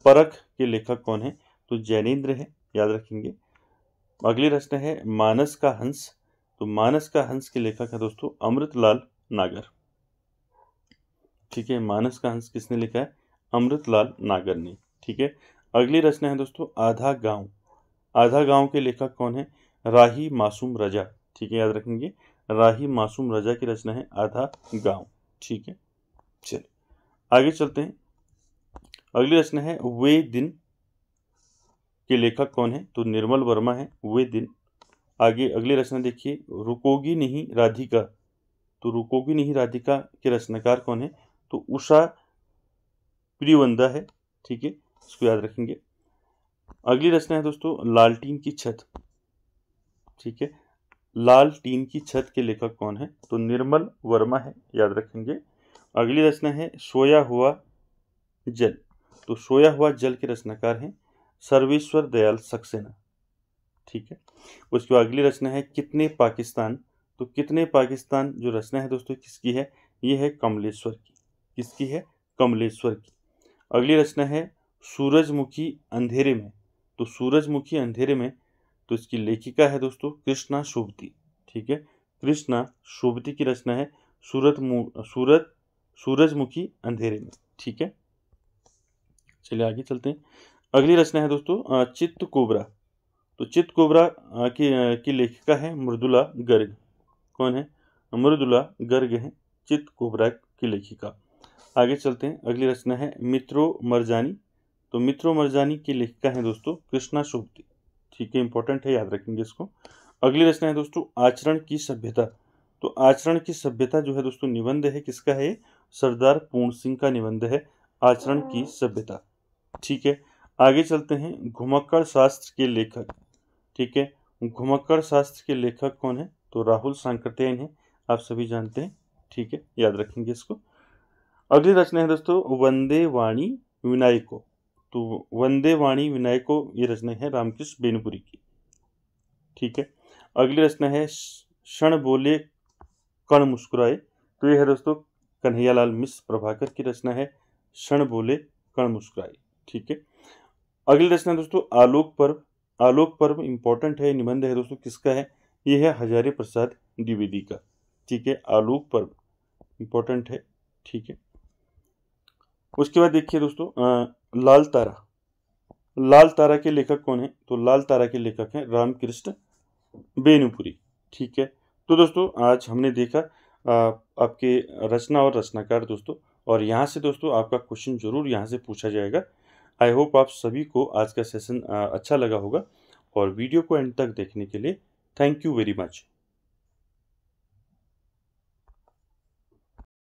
परख के लेखक कौन है? तो जैनेन्द्र है, याद रखेंगे। अगली रचना है मानस का हंस। तो मानस का हंस के लेखक है दोस्तों अमृतलाल नागर। ठीक है, मानस का हंस किसने लिखा है? अमृतलाल नागर ने। ठीक है, अगली रचना है दोस्तों आधा गांव। आधा गांव के लेखक कौन है? राही मासूम रजा। ठीक है, याद रखेंगे। राही मासूम रजा की रचना है आधा गांव। ठीक है, चलिए आगे चलते हैं। अगली रचना है वे दिन के लेखक कौन है? तो निर्मल वर्मा है वे दिन। आगे अगली रचना देखिए रुकोगी नहीं राधिका। तो रुकोगी नहीं राधिका के रचनाकार कौन है? तो उषा प्रियवंदा है। ठीक है, इसको याद रखेंगे। अगली रचना है दोस्तों लालटीन की छत। ठीक है, लालटीन की छत के लेखक कौन है? तो निर्मल वर्मा है, याद रखेंगे। अगली रचना है सोया हुआ जल। तो सोया हुआ जल के रचनाकार हैं सर्वेश्वर दयाल सक्सेना। ठीक है, उसके बाद अगली रचना है कितने पाकिस्तान। तो कितने पाकिस्तान जो रचना है दोस्तों किसकी है? ये है कमलेश्वर की। किसकी है? कमलेश्वर की। अगली रचना है सूरजमुखी अंधेरे में। तो सूरजमुखी अंधेरे में तो इसकी लेखिका है दोस्तों कृष्णा शोभती। ठीक है, कृष्णा शोभती की रचना है सूरजमुखी अंधेरे में। ठीक है, चलिए आगे चलते हैं। अगली रचना है दोस्तों चित्त कोबरा। तो चित्त कोबरा की लेखिका है मृदुला गर्ग। कौन है? मृदुला गर्ग है चित्त कोबरा की लेखिका। आगे चलते हैं। अगली रचना है मित्रो मरजानी। तो मित्रो मरजानी की लेखिका है दोस्तों कृष्णा शोभती। ठीक है, इंपॉर्टेंट है, याद रखेंगे इसको। अगली रचना है दोस्तों आचरण की सभ्यता। तो आचरण की सभ्यता जो है दोस्तों निबंध है, किसका है? सरदार पूर्ण सिंह का निबंध है आचरण की सभ्यता। ठीक है, आगे चलते हैं। घुमक्कड़ शास्त्र के लेखक। ठीक है, घुमक्कड़ शास्त्र के लेखक कौन है? तो राहुल सांकृत्यायन है, आप सभी जानते हैं। ठीक है, याद रखेंगे इसको। अगली रचना है दोस्तों वंदे वाणी विनायको। तो वंदे वाणी विनायको ये रचना है रामकृष्ण बेनीपुरी की। ठीक है, अगली रचना है क्षण बोले कण मुस्कुराए। तो ये है दोस्तों कन्हैयालाल मिश्र प्रभाकर की रचना है क्षण बोले कण मुस्कुराए। ठीक है, अगली रचना दोस्तों आलोक पर्व। आलोक पर्व इंपॉर्टेंट है, निबंध है दोस्तों, किसका है? ये है हजारी प्रसाद द्विवेदी का। ठीक है, आलोक पर्व इंपॉर्टेंट है। ठीक है, उसके बाद देखिए दोस्तों लाल तारा। लाल तारा के लेखक कौन है? तो लाल तारा के लेखक हैं रामकृष्ण बेनीपुरी। ठीक है, तो दोस्तों आज हमने देखा आपके रचना और रचनाकार दोस्तों, और यहाँ से दोस्तों आपका क्वेश्चन जरूर यहाँ से पूछा जाएगा। आई होप आप सभी को आज का सेशन अच्छा लगा होगा, और वीडियो को एंड तक देखने के लिए थैंक यू वेरी मच।